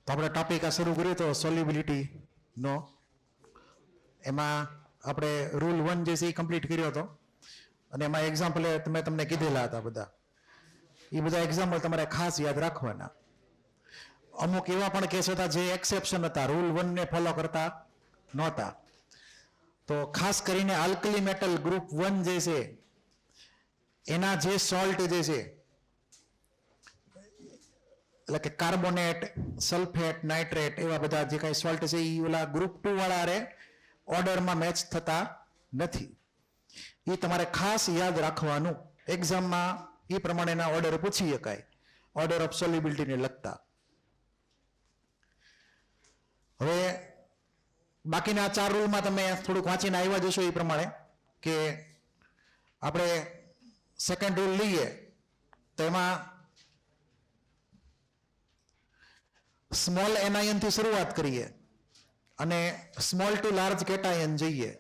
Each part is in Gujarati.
તો આપણે ટોપિક આ શરૂ કર્યો તો સોલ્યુબિલિટીનો. એમાં આપણે રૂલ 1 જે છે એ કમ્પ્લીટ કર્યો હતો અને એમાં એક્ઝામ્પલ મેં તમને કીધેલા હતા બધા. એ બધા એક્ઝામ્પલ તમારે ખાસ યાદ રાખવાના. અમુક એવા પણ કેસ હતા જે એક્સેપ્શન હતા, રૂલ 1 ને ફોલો કરતા નહોતા. તો ખાસ કરીને આલ્કલી મેટલ ગ્રુપ 1 જે છે એના જે સોલ્ટ જે છે એટલે કે કાર્બોનેટ, સલ્ફેટ, નાઇટ્રેટ એવા બધા જે કાંઈ સોલ્ટ છે એ ઓલા ગ્રુપ 2 વાળા રે ઓર્ડરમાં મેચ થતા નથી. એ તમારે ખાસ યાદ રાખવાનું. એક્ઝામમાં એ પ્રમાણેના ઓર્ડર પૂછી શકાય, ઓર્ડર ઓફ સોલ્યુબિલિટીને લગતા. હવે બાકીના 4 રૂલમાં તમે થોડુંક વાંચીને આવ્યા જશો એ પ્રમાણે કે આપણે સેકન્ડ રૂલ લઈએ તો એમાં સ્મોલ એનાયન થી શરૂઆત કરીએ અને સ્મોલ ટુ લાર્જ કેટાયન જઈએ.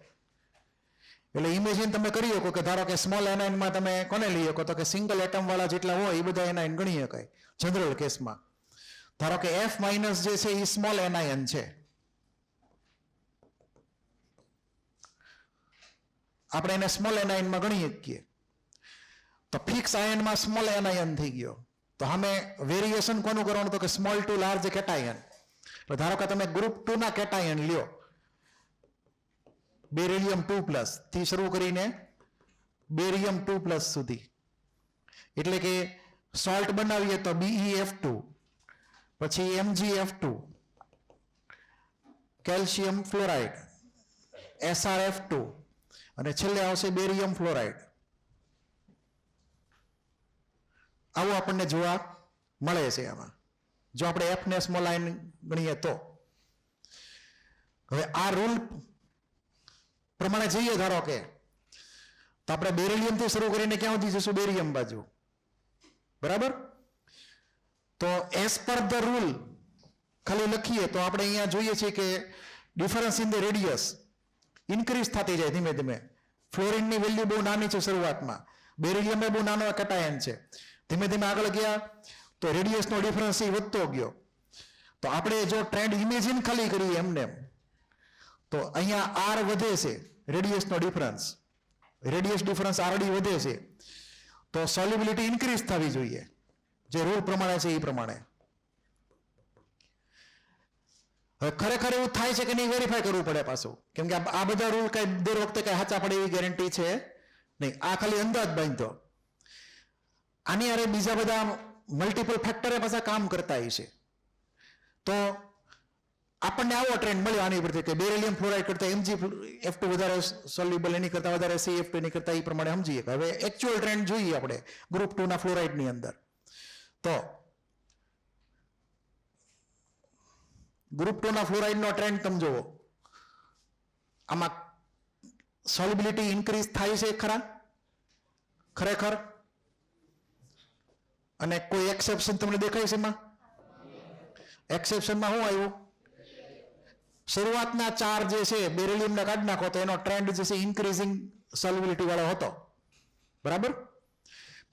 એટલે ઇમેજિન તમે કરી શકો કે ધારો કે સ્મોલ એનાયનમાં તમે કોને લઈ શકો તો કે સિંગલ એટમ વાળા જેટલા હોય એ બધા એનાયન ગણી શકાય જનરલ કેસમાં. ધારો કે F- જે છે એ સ્મોલ એનાયન છે. આપણે એને સ્મોલ એનાયનમાં ગણી શકીએ. તો ફિક્સ આયનમાં સ્મોલ એનાયન થઈ ગયો. તો અમે વેરિએશન કોનું કરવાનું તો કે સ્મોલ ટુ લાર્જ કેટાયન. તો ધારો કે તમે ગ્રુપ 2 ના કેટાયન લ્યો, બેરિલિયમ 2+ થી શરૂ કરીને બેરિયમ 2+ સુધી. એટલે કે સોલ્ટ બનાવીએ તો BeF2, પછી MgF2, કેલ્શિયમ ફ્લોરાઇડ, SrF2 અને છેલ્લે આવશે બેરિયમ ફ્લોરાઇડ. આવું આપણને જોવા મળે છે આમાં, જો આપણે F ને સ્મોલ આયન ગણીએ તો. હવે આ રૂલ પ્રમાણે જઈએ ધારો કે તો આપણે બેરિલિયમ થી શરૂ કરીને ક્યાં સુધી જઈશું? બેરિયમ બાજુ. બરાબર? તો એઝ પર ધ રૂલ ખાલી લખીએ તો આપણે અહીંયા જોઈએ છીએ કે difference in the radius increase થતી જાય ધીમે ધીમે. ફ્લોરિનની વેલ્યુ બહુ નાની છે શરૂઆતમાં, બેરિલિયમ એ બહુ નાનો કેટાયન છે. ધીમે ધીમે આગળ ગયા તો રેડિયસનો ડિફરન્સ એ વધતો ગયો. તો આપણે જો ટ્રેન્ડ ઇમેજિન ખાલી કરીએ એમને તો અહીંયા આર વધે છે, રેડિયસનો ડિફરન્સ, રેડિયસ ડિફરન્સ આરડી વધે છે. તો સોલ્યુબિલિટી ઇન્ક્રીઝ થવી જોઈએ જે રૂલ પ્રમાણે છે એ પ્રમાણે. હવે ખરેખર એવું થાય છે કે નહીં વેરીફાઈ કરવું પડે પાછું, કેમ કે આ બધા રૂલ કઈ દર વખતે કઈ સાચા પડે એવી ગેરંટી છે નહીં. આ ખાલી અંદાજ બાંધો. આની અરે બીજા બધા મલ્ટિપલ ફેક્ટરે પાછા કામ કરતા છે. તો આપણને આવો ટ્રેન્ડ મળ્યો આની પરથી કે બેરિલિયમ ફ્લોરાઇડ કરતા MgF2 વધારે સોલ્યુબલ, એની કરતા વધારે CF2 એની કરતા એ પ્રમાણે સમજીએ. હવે એકચ્યુઅલ ટ્રેન્ડ જોઈએ આપણે ગ્રુપ 2 ના ફ્લોરાઇડની અંદર. તો ગ્રુપ 2 ના ફ્લોરાઇડનો ટ્રેન્ડ તમે જુઓ. આમાં સોલ્યુબિલિટી ઇન્ક્રીઝ થાય છે ખરા ખરેખર? અને કોઈ એક્સેપ્શન તમને દેખાય છે એમાં? એક્સેપ્શનમાં શું આવ્યું? શરૂઆતના 4 જે છે બેરિલિયમના કાઢી નાખો તો એનો ટ્રેન્ડ જે છે ઇન્ક્રીઝિંગ સોલ્યુબિલિટી વાળો હતો. બરાબર?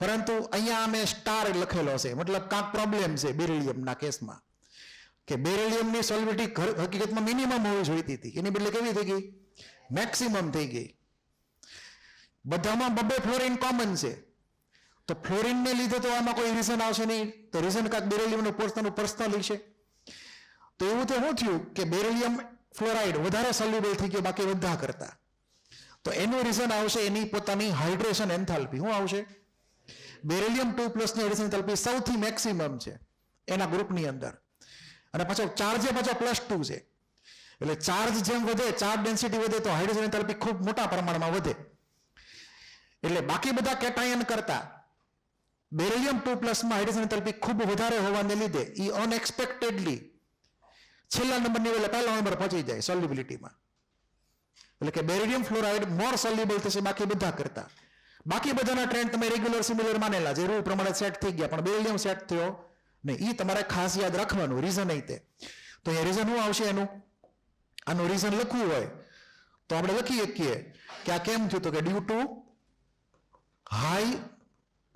પરંતુ અહીંયા અમે સ્ટાર લખેલો છે, મતલબ કાંક પ્રોબ્લેમ છે બેરિલિયમના કેસમાં કે બેરિલિયમની સોલ્યુબિલિટી હકીકતમાં મિનિમમ હોવી જોઈતી હતી, એની બદલે કેવી થઈ ગઈ? મેક્સિમમ થઈ ગઈ. બધામાં બબે ફ્લોરિન કોમન છે. તો ફ્લોરિનને લીધે તો આમાં કોઈ રીઝન આવશે નહીં. તો રીઝન કાંક બેરિલિયમનું પર્સનલ છે. તો એવું તો શું થયું કે બેરિલિયમ ફ્લોરાઇડ વધારે સોલ્યુબલ થઈ ગયો બાકી બધા કરતા. તો એનું રીઝન આવશે એની પોતાની હાઇડ્રેશન એન્થાલ્પી. શું આવશે? બેરિલિયમ 2+ ની હાઇડ્રેશન એન્થાલ્પી સૌથી મેક્સિમમ છે એના ગ્રુપની અંદર. અને પાછો ચાર્જ પાછો +2 છે. એટલે ચાર્જ જેમ વધે, ચાર્જ ડેન્સિટી વધે તો હાઇડ્રેશન એન્થાલ્પી ખૂબ મોટા પ્રમાણમાં વધે. એટલે બાકી બધા કેટાયન કરતા બેરિલિયમ 2+ માં હાઇડ્રેશન એન્થાલ્પી ખૂબ વધારે હોવાને લીધે એ અનએક્સપેક્ટેડલી છેલ્લા નંબરની વેલે પહેલા નંબર પહોંચી જાય સોલ્યુબિલિટીમાં. એટલે કે બેરિલિયમ ફ્લોરાઇડ મોર સોલ્યુબલ થશે બાકી બધા કરતા. બાકી બધાના ટ્રેન્ડ તમે રેગ્યુલર સિમિલર માનેલા જે રૂલ પ્રમાણે સેટ થઈ ગયા, પણ બેરિલિયમ સેટ થયો નહીં. એ તમારે ખાસ યાદ રાખવાનું રીઝન નહીં તે. તો એ રીઝન શું આવશે એનું? આનું રીઝન લખવું હોય તો આપણે લખી શકીએ કે આ કેમ થયું? તો કે due to high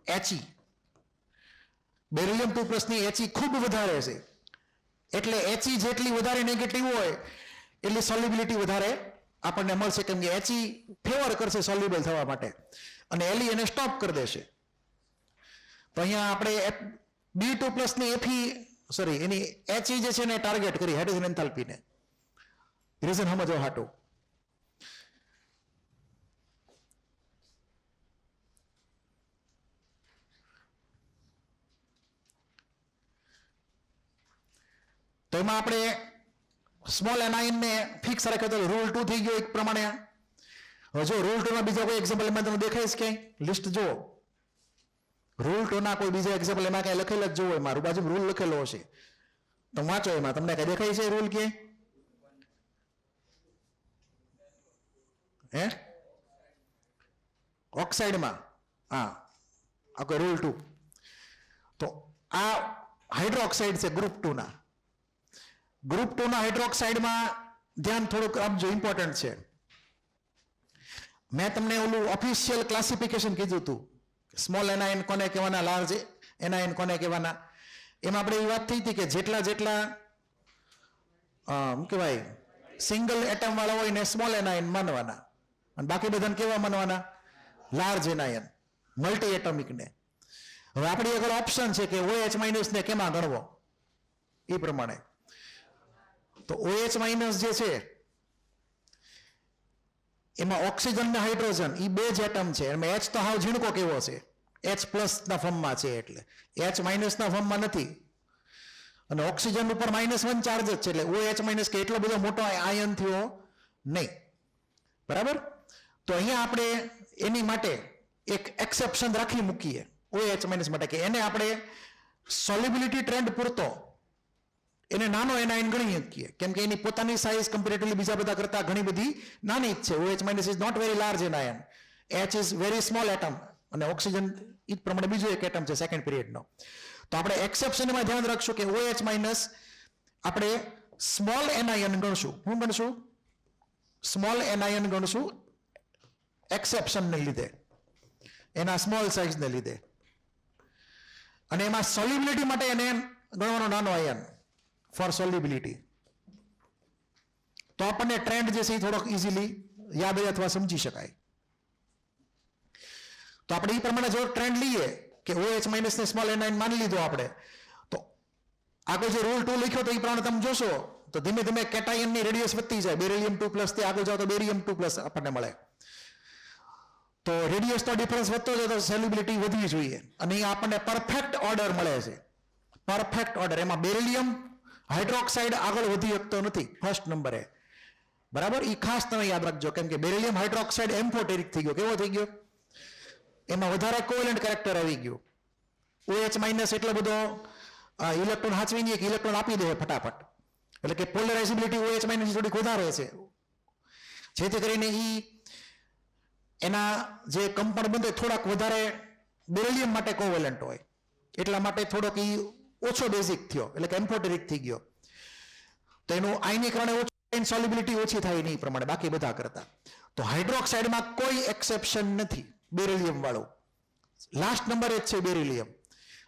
He. Beryllium 2+ ની He ખૂબ વધારે છે. એટલે He જેટલી વધારે નેગેટિવ હોય એટલી સોલ્યુબિલિટી વધારે આપણને મળશે, કેમ કે He ફેવર કરશે સોલ્યુબલ થવા માટે અને Le એને સ્ટોપ કરી દેશે. તો અહીંયા આપણે B2+ ની Fe એની He જે છે એને ટાર્ગેટ કરી હાઇડ્રોજન એન્થાલ્પીને. રીઝન સમજો હાટું. તો એમાં આપણે સ્મોલ એનાઇન ને ફિક્સ રાખ્યો તો રૂલ 2 થઈ ગયો એક પ્રમાણે. હવે જો રૂલ 2 ના બીજા કોઈ એક્ઝામ્પલ એમાં તમને દેખાય છે ક્યાંય લિસ્ટ જુઓ. રૂલ 2 ના કોઈ બીજા એક્ઝામ્પલ એમાં કઈ લખેલ જ જોવો, મારું બાજુ રૂલ લખેલો હશે તો વાંચો, એમાં તમને કઈ દેખાય છે રૂલ કે હે ઓક્સાઇડમાં? હા, આ કોઈ રૂલ 2. તો આ હાઇડ્રોક્સાઇડ છે ગ્રુપ 2 ના. ગ્રુપ 2 ના હાઇડ્રોક્સાઇડમાં ધ્યાન થોડુંક આપજો, ઇમ્પોર્ટન્ટ છે. મેં તમને ઓલું ઓફિશિયલ ક્લાસિફિકેશન કીધું હતું, સ્મોલ એનાઇન કોને કહેવાના, લાર્જ એનાઇન કોને કહેવાના. એમાં આપણે એ વાત થઈ હતી કે જેટલા શું કહેવાય સિંગલ એટમ વાળા હોય ને સ્મોલ એનાઇન માનવાના, અને બાકી બધાને કેવા માનવાના? લાર્જ એનાયન, મલ્ટી એટમિક ને. હવે આપણી આગળ ઓપ્શન છે કે OH- ને કેમાં ગણવો એ પ્રમાણે. તો OH- જે છે એમાં ઓક્સિજન ને હાઇડ્રોજન એ બે જ એટમ છે. એમાં H તો હાવ ઝીણકો કેવો છે, H+ ના ફોર્મમાં છે, એટલે H- ના ફોર્મમાં નથી. અને ઓક્સિજન ઉપર -1 ચાર્જ જ છે, એટલે OH- કે એટલો બધો મોટો આયન થયો નહીં. બરાબર? તો અહીંયા આપણે એની માટે એક એક્સેપ્શન રાખી મૂકીએ OH- માટે, કે એને આપણે સોલ્યુબિલિટી ટ્રેન્ડ પૂરતો એને નાનો એનાયન ગણી શકીએ, કેમ કે એની પોતાની સાઇઝ કમ્પેરેટિવલી બીજા બધા કરતા ઘણી બધી નાની જ છે. OH- is not very large anion, H is very small atom, અને ઓક્સિજન એ પ્રમાણે બીજો એક એટમ છે સેકન્ડ પીરિયડનો. તો આપણે એક્સેપ્શનમાં ધ્યાન રાખશું કે OH- આપણે સ્મોલ એનાયન ગણશું. શું ગણશું? સ્મોલ એનાયન ગણશું, એક્સેપ્શનને લીધે, એના સ્મોલ સાઇઝને લીધે. અને એમાં સોલ્યુબિલિટી માટે એને ગણવાનો નાનો આયન ફોર સોલ્યુબિલિટી. તો આપણને ટ્રેન્ડ જે છે એ થોડોક ઇઝીલી યાદ અથવા સમજી શકાય. તો આપણે એ પ્રમાણે જો ટ્રેન્ડ લઈએ કે OH- ને સ્મોલ એનાયન માની લીધો આપણે, તો આગળ જે રૂલ 2 લખ્યો તો એ પ્રમાણે તમે જોશો તો ધીમે ધીમે કેટાયનની રેડિયસ વધતી જાય. બેરિલિયમ 2+ થી આગળ જાઓ તો બેરિયમ 2+ આપણને મળે. તો રેડિયસનો ડિફરન્સ વધતો જાય તો સોલ્યુબિલિટી વધવી જોઈએ, અને એ આપણને પરફેક્ટ ઓર્ડર મળે છે. Perfect order. એમાં બેરિલિયમ હાઇડ્રોક્સાઇડ આગળ વધી શકતો નથી ફર્સ્ટ નંબરે. બરાબર? એ ખાસ તમે યાદ રાખજો, કેમ કે બેરિલિયમ હાઇડ્રોક્સાઇડ એમ્ફોટેરિક થઈ ગયો. કેવો થઈ ગયો? એમાં વધારે કોવેલેન્ટ કેરેક્ટર આવી ગયું. OH- એટલો બધો ઇલેક્ટ્રોન હાચવી નહીં, ઇલેક્ટ્રોન આપી દે ફટાફટ. એટલે કે પોલરાઇઝેબિલિટી OH- થોડીક વધારે છે, જેથી કરીને એના જે કંપાઉન્ડ બંધ થોડાક વધારે બેરિલિયમ માટે કોવેલેન્ટ હોય, એટલા માટે થોડોક ઓછો બેઝિક થયો, એટલે કે એમ્ફોટેરિક થઈ ગયો. તો એનું આયનીકરણ ઓછું, સોલ્યુબિલિટી ઓછી થાય નહીં પ્રમાણે બાકી બધા કરતા. તો હાઇડ્રોક્સાઇડમાં કોઈ એક્સેપ્શન નથી બેરિલિયમ વાળું. લાસ્ટ નંબર જ છે બેરિલિયમ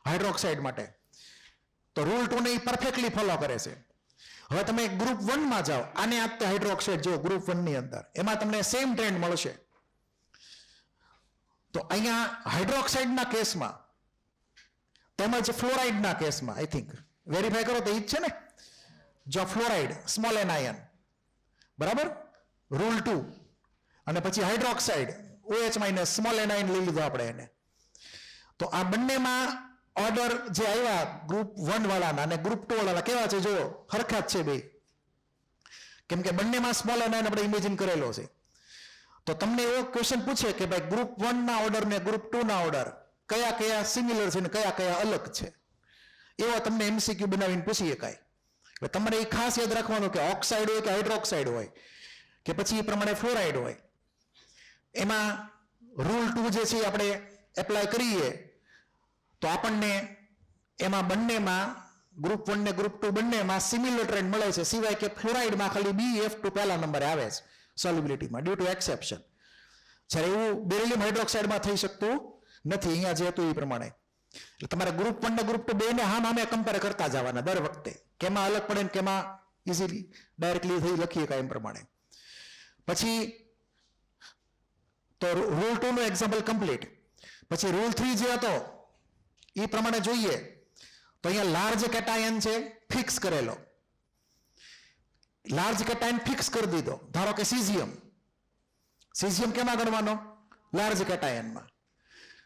હાઇડ્રોક્સાઇડ માટે. તો રૂલ 2 ને એ પરફેક્ટલી ફોલો કરે છે. હવે તમે ગ્રુપ 1 માં જાઓ, આને આપતે હાઇડ્રોક્સાઇડ જો ગ્રુપ 1 ની અંદર, એમાં તમને સેમ ટ્રેન્ડ મળશે. તો અહીંયા હાઇડ્રોક્સાઇડના કેસમાં તેમજ ફ્લોરાઇડના કેસમાં આઈ થિંક વેરીફાઈ કરો તો એ જ છે ને. જો ફ્લોરાઇડ સ્મોલ એનાયન, બરાબર, રૂલ 2, અને પછી હાઇડ્રોક્સાઇડ OH- સ્મોલ એનાયન લઈ લીધો આપણે એને. તો આ બંનેમાં ઓર્ડર જે આવ્યા ગ્રુપ 1 વાળાના અને ગ્રુપ 2 વાળાના કેવા છે? જો હરખા જ છે બે, કેમ કે બંનેમાં સ્મોલ એનાયન આપણે ઇમેજિન કરેલો છે. તો તમને એવો ક્વેશ્ચન પૂછે કે ભાઈ ગ્રુપ 1 ના ઓર્ડર ને ગ્રુપ 2 ના ઓર્ડર કયા કયા સિમિલર છે ને કયા કયા અલગ છે, એવો તમને MCQ બનાવીને પૂછી શકાય. એટલે તમારે એ ખાસ યાદ રાખવાનું કે ઓક્સાઇડ હોય કે હાઇડ્રોક્સાઇડ હોય કે પછી એ પ્રમાણે ફ્લોરાઇડ હોય, એમાં રૂલ 2 જે છે આપણે એપ્લાય કરીએ તો આપણને એમાં બંનેમાં ગ્રુપ 1 ને ગ્રુપ 2 બંનેમાં સિમિલર ટ્રેન્ડ મળે છે, સિવાય કે ફ્લોરાઇડમાં ખાલી BF2 પહેલા નંબરે આવે છે સોલ્યુબિલિટીમાં ડ્યુ ટુ એક્સેપ્શન. જ્યારે એવું બેરિલિયમ હાઇડ્રોક્સાઇડમાં થઈ શકતું નથી, અહીંયા જે હતું એ પ્રમાણે. એટલે તમારે ગ્રુપ 1 ને ગ્રુપ 2 બેને હામે કમ્પેર કરતા જવાના દર વખતે, કેમાં અલગ પડે ને કેમાં ઇઝીલી ડાયરેક્ટલી થઈ લખીએ કાંઈ એમ પ્રમાણે. પછી તો રૂલ 2 નું એક્ઝામ્પલ કમ્પ્લીટ. પછી રૂલ 3 જે હતો એ પ્રમાણે જોઈએ તો અહીંયા લાર્જ કેટાયન છે ફિક્સ કરેલો, લાર્જ કેટાયન ફિક્સ કરી દીધો. ધારો કે સીઝિયમ, સીઝિયમ કેમાં ગણવાનો? લાર્જ કેટાયનમાં.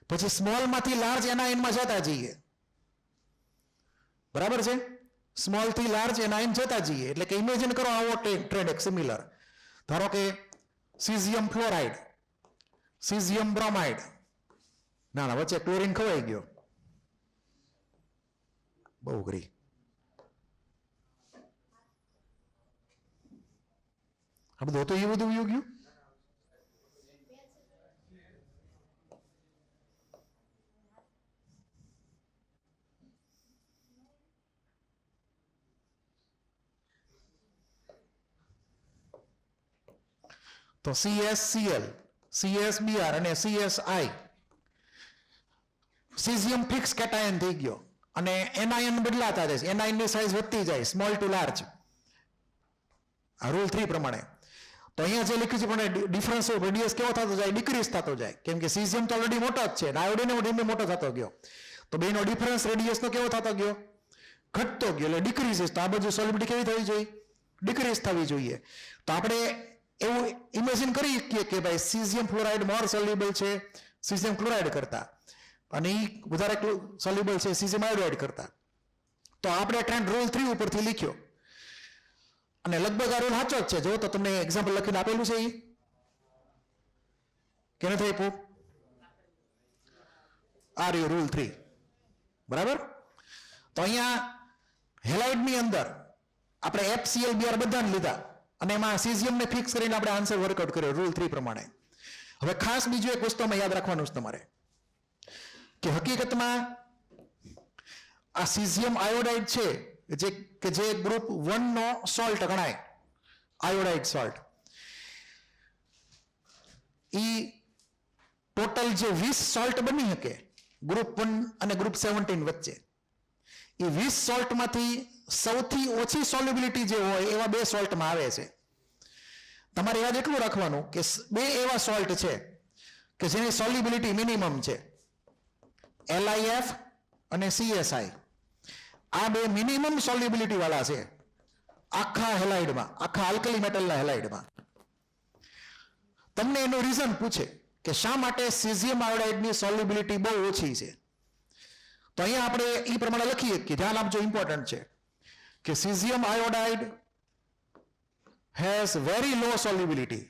પછી સ્મોલ માંથી લાર્જ એનાયનમાં જતા જઈએ, બરાબર છે? સ્મોલ થી લાર્જ એનાયન જતા જઈએ એટલે કે ઇમેજિન કરો આવો ટ્રેન્ડ એક સિમિલર. ધારો કે સીઝિયમ ફ્લોરાઇડ, સીઝિયમ બ્રોમાઇડ, ના વચ્ચે ક્લોરીન ખવાઈ ગયો, બહુ ઘરી. આ બધું હતું એ બધું ગયું. તો CsCl, CsBr અને CsI સીઝિયમ ફિક્સ કેટાયન થઈ ગયો અને એનાયન બદલાતા જાય, એનાયન ની સાઇઝ વધતી જાય સ્મોલ ટુ લાર્જ, આ રૂલ 3 પ્રમાણે. તો અહીંયા જે લખ્યું છે પણ ડિફરન્સ રેડિયસ કેવો થતો જાય? ડિક્રીઝ થતો જાય, કેમ કે સીઝિયમ તો ઓલરેડી મોટો જ છે, આયોડિન ધીમે મોટો થતો ગયો, તો બેનો ડિફરન્સ રેડિયસ તો કેવો થતો ગયો? ઘટતો ગયો, એટલે ડિક્રીઝ. તો આ બધું સોલિબિલિટી કેવી થવી જોઈએ? ડિક્રીઝ થવી જોઈએ. તો આપણે એવું ઇમેજિન કરી શકીએ કે ભાઈ સીઝિયમ ફ્લોરાઇડ મોર સોલ્યુબલ છે સીઝિયમ ક્લોરાઇડ કરતા, અને એ વધારે સોલ્યુબલ છે સીઝિયમ આયોડાઇડ કરતા. તો આપણે ટ્રેન્ડ રૂલ 3 ઉપરથી લખ્યો અને લગભગ આ રૂલ સાચો જ છે. જો તો તમને એક્ઝામ્પલ લખીને આપેલું છે એ કે નથી આપ્યું? આ રહ્યું રૂલ 3, બરાબર? તો અહીંયા હેલાઇડની અંદર આપણે FCl BR બધાને લીધા અને એમાં સીઝિયમને ફિક્સ કરીને આપણે આન્સર વર્કઆઉટ કર્યો રૂલ 3 પ્રમાણે. હવે ખાસ બીજું એક વસ્તુ યાદ રાખવાનું છે તમારે કે હકીકતમાં આ સીઝિયમ આયોડાઇડ છે જે ગ્રુપ 1 નો સોલ્ટ ગણાય, આયોડાઇડ સોલ્ટ, ઈ ટોટલ જે 20 સોલ્ટ બની શકે ગ્રુપ 1 અને ગ્રુપ 17 વચ્ચે, એ 20 સોલ્ટમાંથી સૌથી ઓછી સોલ્યુબિલિટી જે હોય એવા 2 સોલ્ટમાં આવે છે. તમારે યાદ એટલું રાખવાનું કે 2 એવા સોલ્ટ છે કે જેની સોલ્યુબિલિટી મિનિમમ છે, LiF અને CSI. આ 2 મિનિમમ સોલ્યુબિલિટી વાળા છે આખા હેલાઇડમાં, આખા આલ્કલી મેટલના હેલાઇડમાં. તમને એનું રીઝન પૂછે કે શા માટે સીઝિયમ આયોડાઇડની સોલ્યુબિલિટી બહુ ઓછી છે, તો અહીંયા આપણે એ પ્રમાણે લખીએ કે ધ્યાન આપજો, ઇમ્પોર્ટન્ટ છે કે caesium iodide has very low solubility.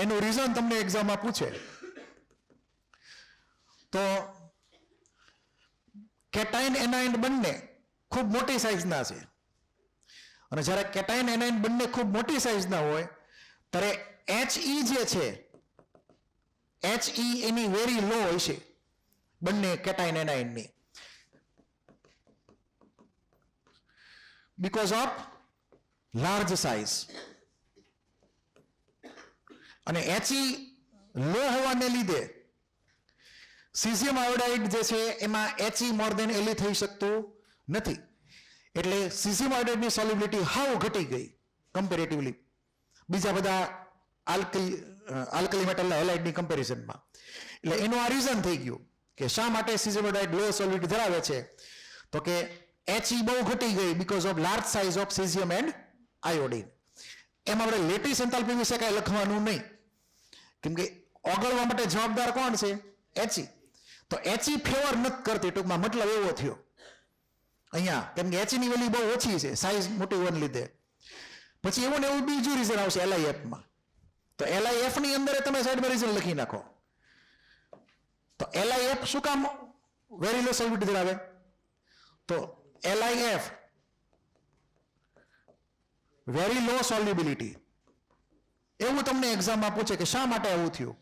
એનું રીઝન તમને એક્ઝામમાં પૂછે તો કેટાઇન એનાઇન બંને ખૂબ મોટી સાઇઝના છે, અને જ્યારે કેટાઇન એનાઇન બંને ખૂબ મોટી સાઇઝના હોય ત્યારે HE જે છે, HE એની વેરી લો હોય છે બંને કેટાઇન એનાઇનની, બીકોઝ ઓફ લાર્જ સાઇઝ. અને HE લો હોવાને લીધે સીઝિયમ આયોડાઇડ જે છે એમાં HE મોર દેન LE થઈ શકતું નથી, એટલે સીઝિયમ આયોડાઇડની સોલ્યુબિલિટી હાવ ઘટી ગઈ કમ્પેરેટિવલી બીજા બધા આલ્કલી મેટલના હેલાઇડની કમ્પેરિઝનમાં. એટલે એનું આ રીઝન થઈ ગયું કે શા માટે સીઝિયમ આયોડાઇડ લો સોલ્યુબિલિટી ધરાવે છે, તો કે HE બહુ ઘટી ગઈ because of large size of caesium and iodine. એમાં આપણે લેટિસ એન્થાલ્પી વિશે કાંઈ લખવાનું નહીં, કેમ કે ઓગળવા માટે જવાબદાર કોણ છે? HE. તો HE ફેવર નથી કરતી, ટૂંકમાં મતલબ એવો થયો અહીંયા, કેમ કે HE ની વેલ્યુ બહુ ઓછી છે સાઇઝ મોટી હોવાને લીધે. પછી એવું ને એવું બીજું રીઝન આવશે LiF માં. તો LiF ની અંદર તમે સાઈડમાં રીઝન લખી નાખો. તો LiF શું કામ વેરી લો સોલ્યુબિલિટી ધરાવે? તો LiF વેરી લો સોલ્યુબિલિટી, એવું તમને એક્ઝામમાં પૂછે કે શા માટે એવું થયું,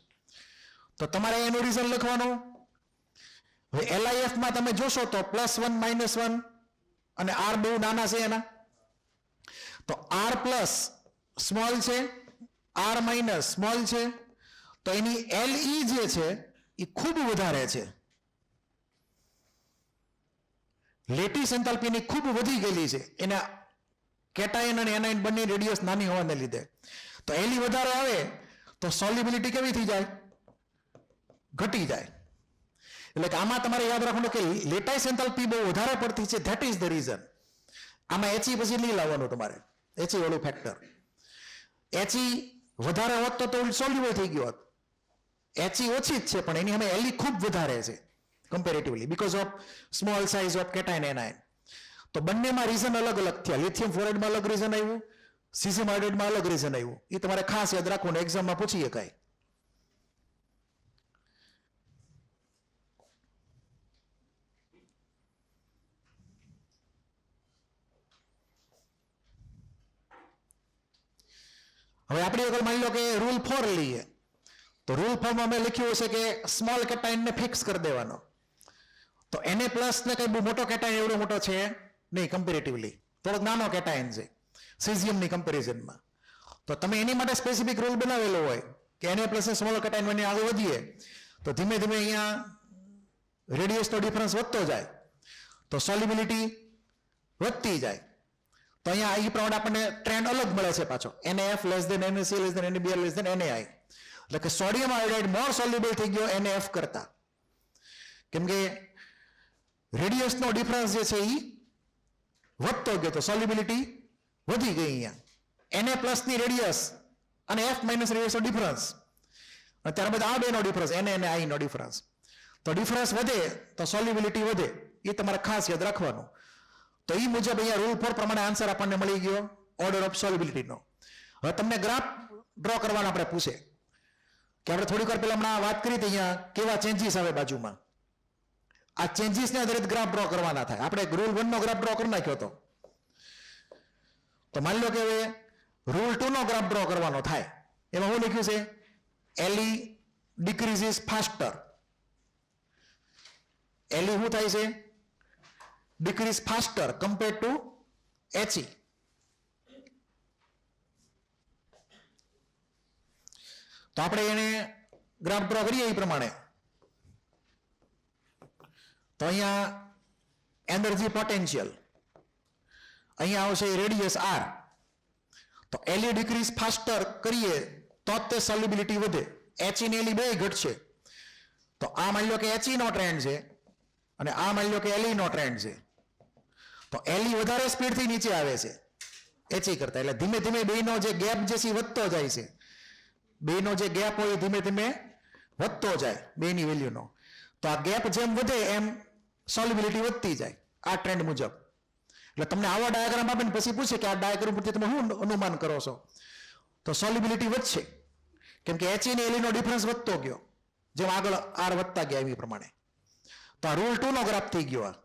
તો તમારે એનું રીઝન લખવાનું. હવે LiF માં તમે જોશો તો +1 -1 અને R બહુ નાના છે એના, તો R પ્લસ સ્મોલ છે, R માઇનસ સ્મોલ છે, તો એની LE જે છે એ ખૂબ વધારે છે લેટિસ એન્થાલ્પીની ખૂબ વધી ગયેલી છે એના કેટાયન અને એનાયન બંને રેડિયસ નાની હોવાને લીધે. તો એલી વધારે આવે તો સોલ્યુબિલિટી કેવી થઈ જાય? ઘટી જાય. એટલે કે આમાં તમારે યાદ રાખવાનું કે લેટાઇસ એન્થાલ્પી બહુ વધારે પડતી છે, ધેટ ઇઝ ધ રીઝન. આમાં એચઈ પછી નહીં લાવવાનું તમારે, એચઈ વાળું ફેક્ટર. એચઈ વધારે હોત તો સોલ્યુબલ થઈ ગયો હોત. એચઈ ઓછી જ છે પણ એની અમે એલી ખૂબ વધારે છે comparatively because of small size of cation anion. તો બંનેમાં રીઝન અલગ અલગ થયા. લિથિયમ ફ્લોરાઇડમાં અલગ રીઝન આવ્યું, સીઝિયમ આયોડાઇડમાં અલગ રીઝન આવ્યું. એ તમારે ખાસ યાદ રાખવાનું, એક્ઝામમાં પૂછી શકાય. હવે આપણી આગળ માની લો કે રૂલ 4 લઈએ તો રૂલ 4 માં અમે લખ્યું હશે કે સ્મોલ કેટાયનને ફિક્સ કરી દેવાનો. તો Na પ્લસ ને કઈ બહુ મોટો કેટાયન એવડો મોટો છે નહીં કમ્પેરેટિવલી, થોડોક નાનો કેટાયન છે સીઝિયમની કમ્પેરિઝનમાં. તો તમે એની માટે સ્પેસિફિક રૂલ બનાવેલો હોય કે Na પ્લસ ને સ્મોલ કેટાયન બની આગળ વધીએ તો ધીમે ધીમે અહીંયા રેડિયસનો ડિફરન્સ વધતો જાય તો સોલ્યુબિલિટી વધતી જાય. તો અહીંયા એ પ્રમાણે આપણને ટ્રેન્ડ અલગ મળે છે પાછો, NaF less than NaCl less than NaBr less than NaI. એટલે કે સોડિયમ આયોડાઇડ મોર સોલ્યુબલ થઈ ગયો NaF કરતા, કેમ કે રેડિયસનો ડિફરન્સ જે છે એ વધતો ગયો તો સોલ્યુબિલિટી વધી ગઈ. અહીંયા Na પ્લસની રેડિયસ અને F માઇનસ રેડિયસનો ડિફરન્સ, અને ત્યારબાદ આ બેનો ડિફરન્સ Na અને I નો ડિફરન્સ. તો ડિફરન્સ વધે તો સોલ્યુબિલિટી વધે, એ તમારે ખાસ યાદ રાખવાનું. તો એ મુજબ અહીંયા રૂલ 4 પ્રમાણે આન્સર આપણને મળી ગયો ઓર્ડર ઓફ સોલ્યુબિલિટીનો. હવે તમને ગ્રાફ ડ્રો કરવાનો આપણે પૂછે કે આપણે થોડીક વાર પહેલા હમણાં વાત કરી હતી અહીંયા કેવા ચેન્જીસ આવે બાજુમાં. આ ચેન્જીસને આધારિત ગ્રાફ ડ્રો કરવાના થાય. આપણે રૂલ 1 નો ગ્રાફ ડ્રો કરી નાખ્યો હતો, તો માની લો કે હવે રૂલ 2 નો ગ્રાફ ડ્રો કરવાનો થાય. એમાં શું લખ્યું છે? Le decreases faster. Le શું થાય છે? decrease faster compared to He. તો આપણે એને ગ્રાફ ડ્રો કરીએ એ પ્રમાણે. તો અહીંયા એનર્જી પોટેન્શિયલ, અહીંયા આવશે રેડિયસ R. તો Le ડિક્રીઝ ફાસ્ટર કરીએ તો જ તે સોલ્યુબિલિટી વધે. He ને Le બે ઘટશે. તો આ માની લો કે He નો ટ્રેન્ડ છે અને આ માની લો કે Le નો ટ્રેન્ડ છે. તો Le વધારે સ્પીડથી નીચે આવે છે He કરતા, એટલે ધીમે ધીમે બેનો જે ગેપ જે છે વધતો જાય છે. બેનો જે ગેપ હોય ધીમે ધીમે વધતો જાય બેની વેલ્યુનો. તો આ ગેપ જેમ વધે એમ સોલ્યુબિલિટી વધતી જાય આ ટ્રેન્ડ મુજબ. એટલે તમને આવા ડાયાગ્રામ આપે ને પછી પૂછે કે આ ડાયાગ્રામ પરથી તમે શું અનુમાન કરો છો? તો સોલ્યુબિલિટી વધશે કેમ કે He અને Le નો ડિફરન્સ વધતો ગયો જેમ આગળ R વધતા ગયા એવી પ્રમાણે. તો આ રૂલ 2 નો ગ્રાફ થઈ ગયો. આ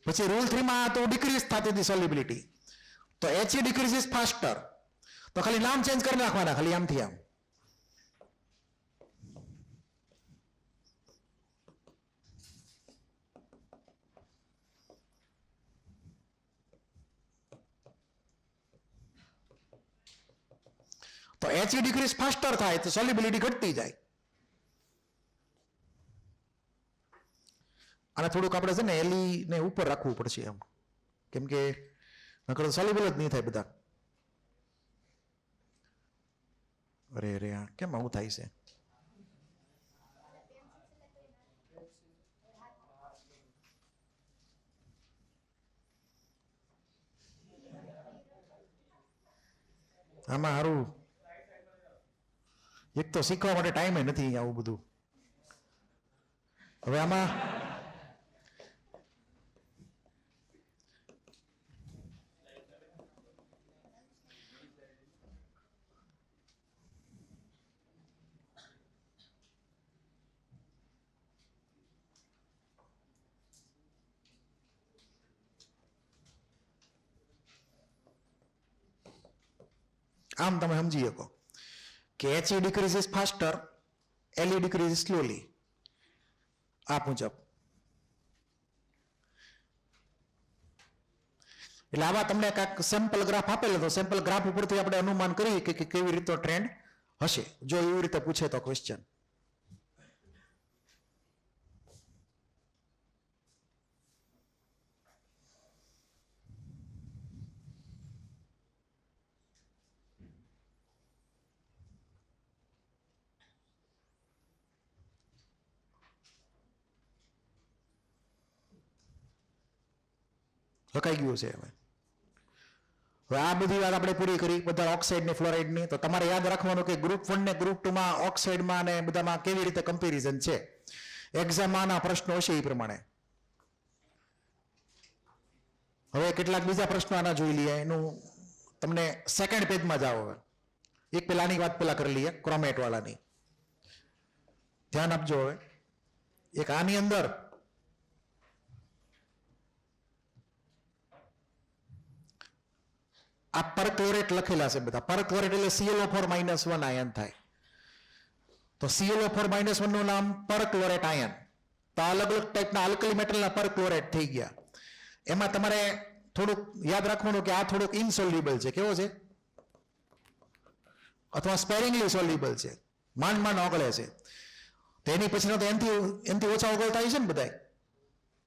પછી રૂલ 3 માં તો ડિક્રીઝ થતી હતી સોલ્યુબિલિટી. તો He ડિક્રીઝિસ ફાસ્ટર. તો ખાલી નામ ચેન્જ કરી નાખવાના, ખાલી આમથી આમ. તો He ડિક્રીઝ ફાસ્ટર થાય તો સોલ્યુબિલિટી ઘટતી જાય. અને થોડુંક આપણે છે ને Le ને ઉપર રાખવું પડશે એમ, કેમ કે નકર સોલ્યુબલ જ નહીં થાય બધા. અરે રે કેમ આવું થાય છે? આમાં સારું એક તો શીખવા માટે ટાઈમ નથી આવું બધું. હવે આમાં આમ તમે સમજી શકો કે He decreases faster, Le decreases slowly. આ મુજબ. એટલે આવા તમને કાંઈક સેમ્પલ ગ્રાફ આપેલો તો સેમ્પલ ગ્રાફ ઉપરથી આપણે અનુમાન કરીએ કે કેવી રીતે ટ્રેન્ડ હશે જો એવી રીતે પૂછે તો ક્વેશ્ચન. લખાઈ ગયું છે હવે. હવે આ બધી વાત આપણે પૂરી કરી બધા ઓક્સાઇડની ફ્લોરાઇડની. તો તમારે યાદ રાખવાનું કે ગ્રુપ 1 ને ગ્રુપ 2 માં ઓક્સાઇડમાં અને બધામાં કેવી રીતે કમ્પેરિઝન છે. એક્ઝામમાં આના પ્રશ્નો હશે એ પ્રમાણે. હવે કેટલાક બીજા પ્રશ્નો આના જોઈ લઈએ. એનું તમને સેકન્ડ પેજમાં જાઓ. હવે એક પેલાની વાત પેલા કરી લઈએ, ક્રોમેટ વાળાની. ધ્યાન આપજો. હવે એક આની અંદર આ પરક્લોરેટ લખેલા છે બધા. પરક્લોરેટ એટલે ClO4 - 1 આયન થાય. તો ClO4 - 1 નું નામ પરક્લોરેટ આયન. તો અલગ અલગ ટાઈપના આલ્કલી મેટલના પરક્લોરેટ થઈ ગયા. એમાં તમારે થોડુંક યાદ રાખવાનું કે આ થોડુંક ઇનસોલ્યુબલ છે. કેવો છે? અથવા સ્પેરિંગલી સોલ્યુબલ છે. માંડ ઓગળે છે. તો એની પછીનો તો એનથી ઓછા ઓગળતા હોય છે ને બધા,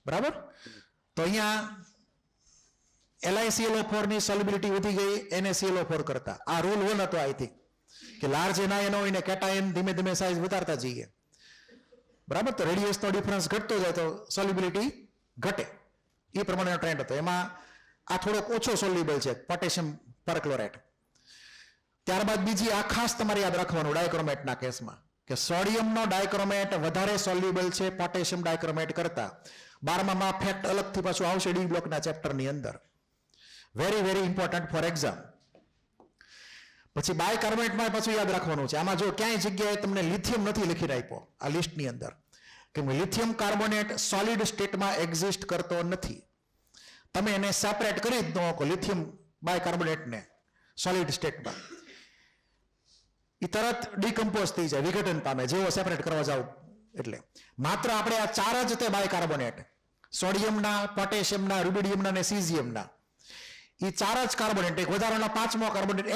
બરાબર? તો અહીંયા LiClO4 ની સોલ્યુબિલિટી વધી ગઈ NaClO4 કરતા. આ રૂલ 1 હતો આઈ થિંક, કે લાર્જ એનાયન હોય ને કેટાયન ધીમે ધીમે સાઇઝ વધારતા જઈએ, બરાબર? તો રેડિયસનો ડિફરન્સ ઘટતો જાય તો સોલ્યુબિલિટી ઘટે. એ પ્રમાણેનો ટ્રેન્ડ હતો. એમાં આ થોડોક ઓછો સોલ્યુબલ છે પોટેશિયમ પરક્લોરેટ. ત્યારબાદ બીજી આ ખાસ તમારે યાદ રાખવાનું ડાયક્રોમેટના કેસમાં, કે સોડિયમનો ડાયક્રોમેટ વધારે સોલ્યુબલ છે પોટેશિયમ ડાયક્રોમેટ કરતા. 12માં ફેક્ટ અલગથી પાછું આવશે ડી બ્લોકના ચેપ્ટરની અંદર. Very very important for exam. પછી બાયકાર્બોનેટમાં પાછું યાદ રાખવાનું છે. આમાં જો ક્યાંય જગ્યાએ તમને લિથિયમ નથી લખી આપ્યો આ લિસ્ટની અંદર, કે લિથિયમ કાર્બોનેટ સોલિડ સ્ટેટમાં એક્ઝિસ્ટ કરતો નથી. તમે એને સેપરેટ કરી જ ન શકો લિથિયમ બાયકાર્બોનેટને સોલિડ સ્ટેટમાં. એ તરત ડિકમ્પોઝ થઈ જાય, વિઘટન પામે જેવો સેપરેટ કરવા જાવ એટલે. માત્ર આપણે આ 4 જ તે બાયકાર્બોનેટ, સોડિયમના, પોટેશિયમના, રૂબિડિયમના અને સીઝિયમના, એ 4 જ કાર્બોનેટ. એક વધારાનો 5મો carbonate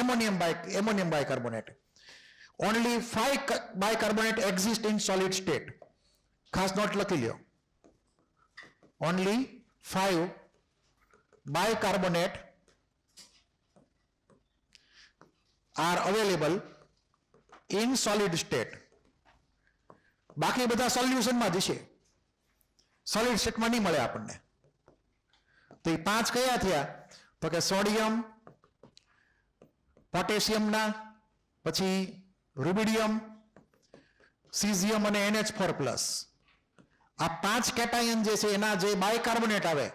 ammonium bicarbonate. Only 5 bicarbonate exist in solid state. ખાસ નોટ લખી લ્યો. Only 5 bicarbonate are available in solid state. બાકી બધા સોલ્યુશનમાં જ છે, સોલિડ સ્ટેટમાં નહીં મળે આપણને. તો એ 5 કયા થયા? તો કે સોડિયમ, પોટેશિયમના, પછી રૂબિડિયમ, સીઝિયમ અને NH4+. આ 5 કેટાયન જે છે એના જે બાયકાર્બોનેટ આવે,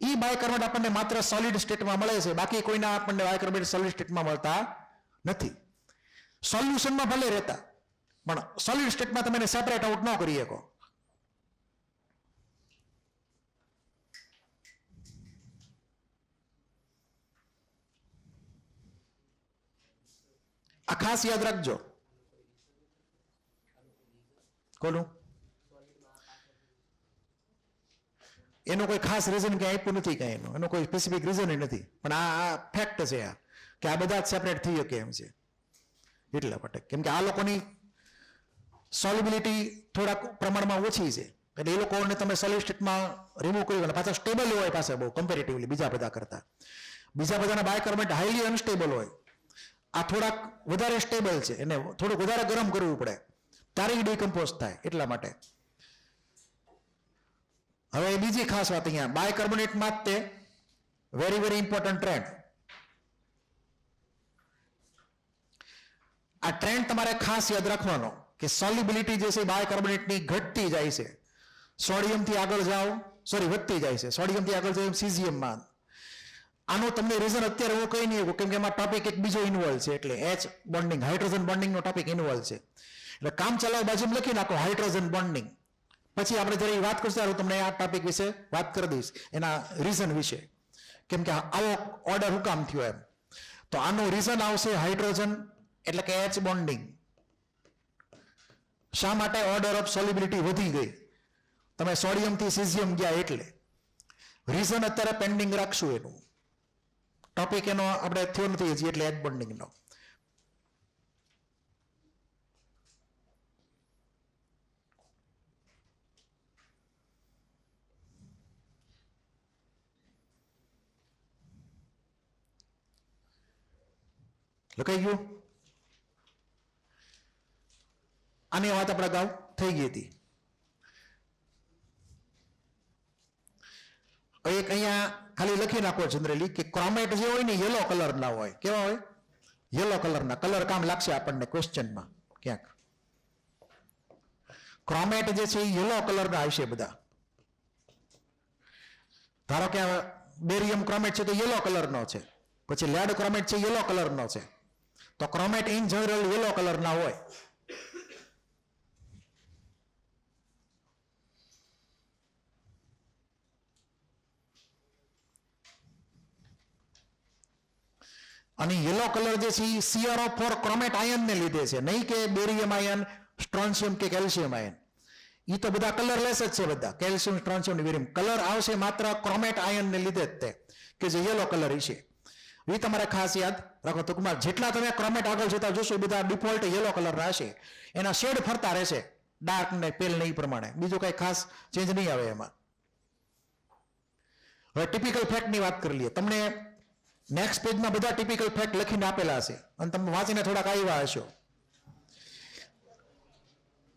એ બાયકાર્બોનેટ આપણને માત્ર સોલિડ સ્ટેટમાં મળે છે. બાકી કોઈના આપણને બાયકાર્બોનેટ સોલિડ સ્ટેટમાં મળતા નથી. સોલ્યુશનમાં ભલે રહેતા, પણ સોલિડ સ્ટેટમાં તમે એને સેપરેટ આઉટ ન કરી શકો. આ ખાસ યાદ રાખજો. કોનું? એનો કોઈ ખાસ રીઝન ક્યાં આપ્યું નથી, કાંઈ એનો કોઈ સ્પેસિફિક રીઝન નથી, પણ આ ફેક્ટ છે આ, કે આ બધા જ સેપરેટ થઈ શકે એમ છે. એટલા માટે કેમ કે આ લોકોની સોલ્યુબિલિટી થોડાક પ્રમાણમાં ઓછી છે, એટલે એ લોકોને તમે સોલિડ સ્ટેટમાં રિમૂવ કરી અને પાછા સ્ટેબલ હોય પાસે બહુ કમ્પેરેટિવલી બીજા બધા કરતા. બીજા બધાના બાયકાર્બોનેટ હાઈલી અનસ્ટેબલ હોય, આ થોડાક વધારે સ્ટેબલ છે, એને થોડુંક વધારે ગરમ કરવું પડે ત્યારે ડિકમ્પોઝ થાય. એટલા માટે હવે બીજી ખાસ વાત અહીંયા બાયકાર્બોનેટમાં જ તે વેરી વેરી ઇમ્પોર્ટન્ટ ટ્રેન્ડ. આ ટ્રેન્ડ તમારે ખાસ યાદ રાખવાનો કે સોલ્યુબિલિટી જે છે બાયકાર્બોનેટની ઘટતી જાય છે. સોડિયમથી આગળ જાઓ, વધતી જાય છે. સોડિયમથી આગળ જાઓ સીઝિયમમાં. આનું તમને રીઝન અત્યારે હું કહી નહીં શકું, કેમ કે એમાં ટોપિક એક બીજો ઇન્વોલ્વ છે, એટલે H બોન્ડિંગ, હાઇડ્રોજન બોન્ડિંગનો ટોપિક ઇન્વોલ્વ છે. એટલે કામ ચલાવ બાજુમાં લખી નાખો હાઇડ્રોજન બોન્ડિંગ. પછી આપણે જ્યારે વાત કરશું ત્યારે તમને આ ટોપિક વિશે વાત કરી દઈશ, એના રીઝન વિશે, કેમ કે આવો ઓર્ડર હું કામ થયો એમ. તો આનું રીઝન આવશે હાઇડ્રોજન એટલે કે H બોન્ડિંગ. શા માટે ઓર્ડર ઓફ સોલ્યુબિલિટી વધી ગઈ? તમે સોડિયમથી સીઝિયમ ગયા એટલે. રીઝન અત્યારે પેન્ડિંગ રાખશું, એનું ટોપિક એનો આપણે થયો નથી હજી, એટલે H બોન્ડિંગનો. લખાઈ ગયું? આની વાત આપણે અગાઉ થઈ ગઈ હતી. એક અહીંયા ખાલી લખી નાખો જનરલી કે ક્રોમેટ જે હોય ને યલો કલરના હોય. કેવા હોય? યલો કલરના. કલર કામ લાગશે આપણને ક્વેશ્ચનમાં ક્યાંક. ક્રોમેટ જે છે એ યલો કલરના હશે બધા. ધારો કે બેરિયમ ક્રોમેટ છે તો યલો કલરનો છે, પછી લેડ ક્રોમેટ છે યલો કલરનો છે, તો ક્રોમેટ ઇન જનરલ યલો કલરના હોય. અને યલો કલર જે છે એ CrO4 ક્રોમેટ આયનને લીધે છે, નહીં કે બેરિયમ આયન, સ્ટ્રોન્શિયમ કે કેલ્શિયમ આયન. એ તો બધા કલરલેસ જ છે બધા, કેલ્શિયમ, સ્ટ્રોન્શિયમ ને બેરિયમ. કલર આવશે માત્ર ક્રોમેટ આયનને લીધે જ તે, કે જે યલો કલર છે. એ તમારે ખાસ યાદ રાખો. ટૂંકમાં જેટલા તમે ક્રોમેટ આગળ જતા જોશો એ બધા ડિફોલ્ટ યલો કલરના હશે. એના શેડ ફરતા રહેશે, ડાર્ક ને પેલ ને એ પ્રમાણે. બીજું કઈ ખાસ ચેન્જ નહીં આવે એમાં. હવે ટિપિકલ ફેક્ટની વાત કરી લઈએ. તમને નેક્સ્ટ પેજમાં બધા ટિપિકલ ફેક્ટ લખીને આપેલા હશે અને તમે વાંચીને થોડાક આવ્યા હશો,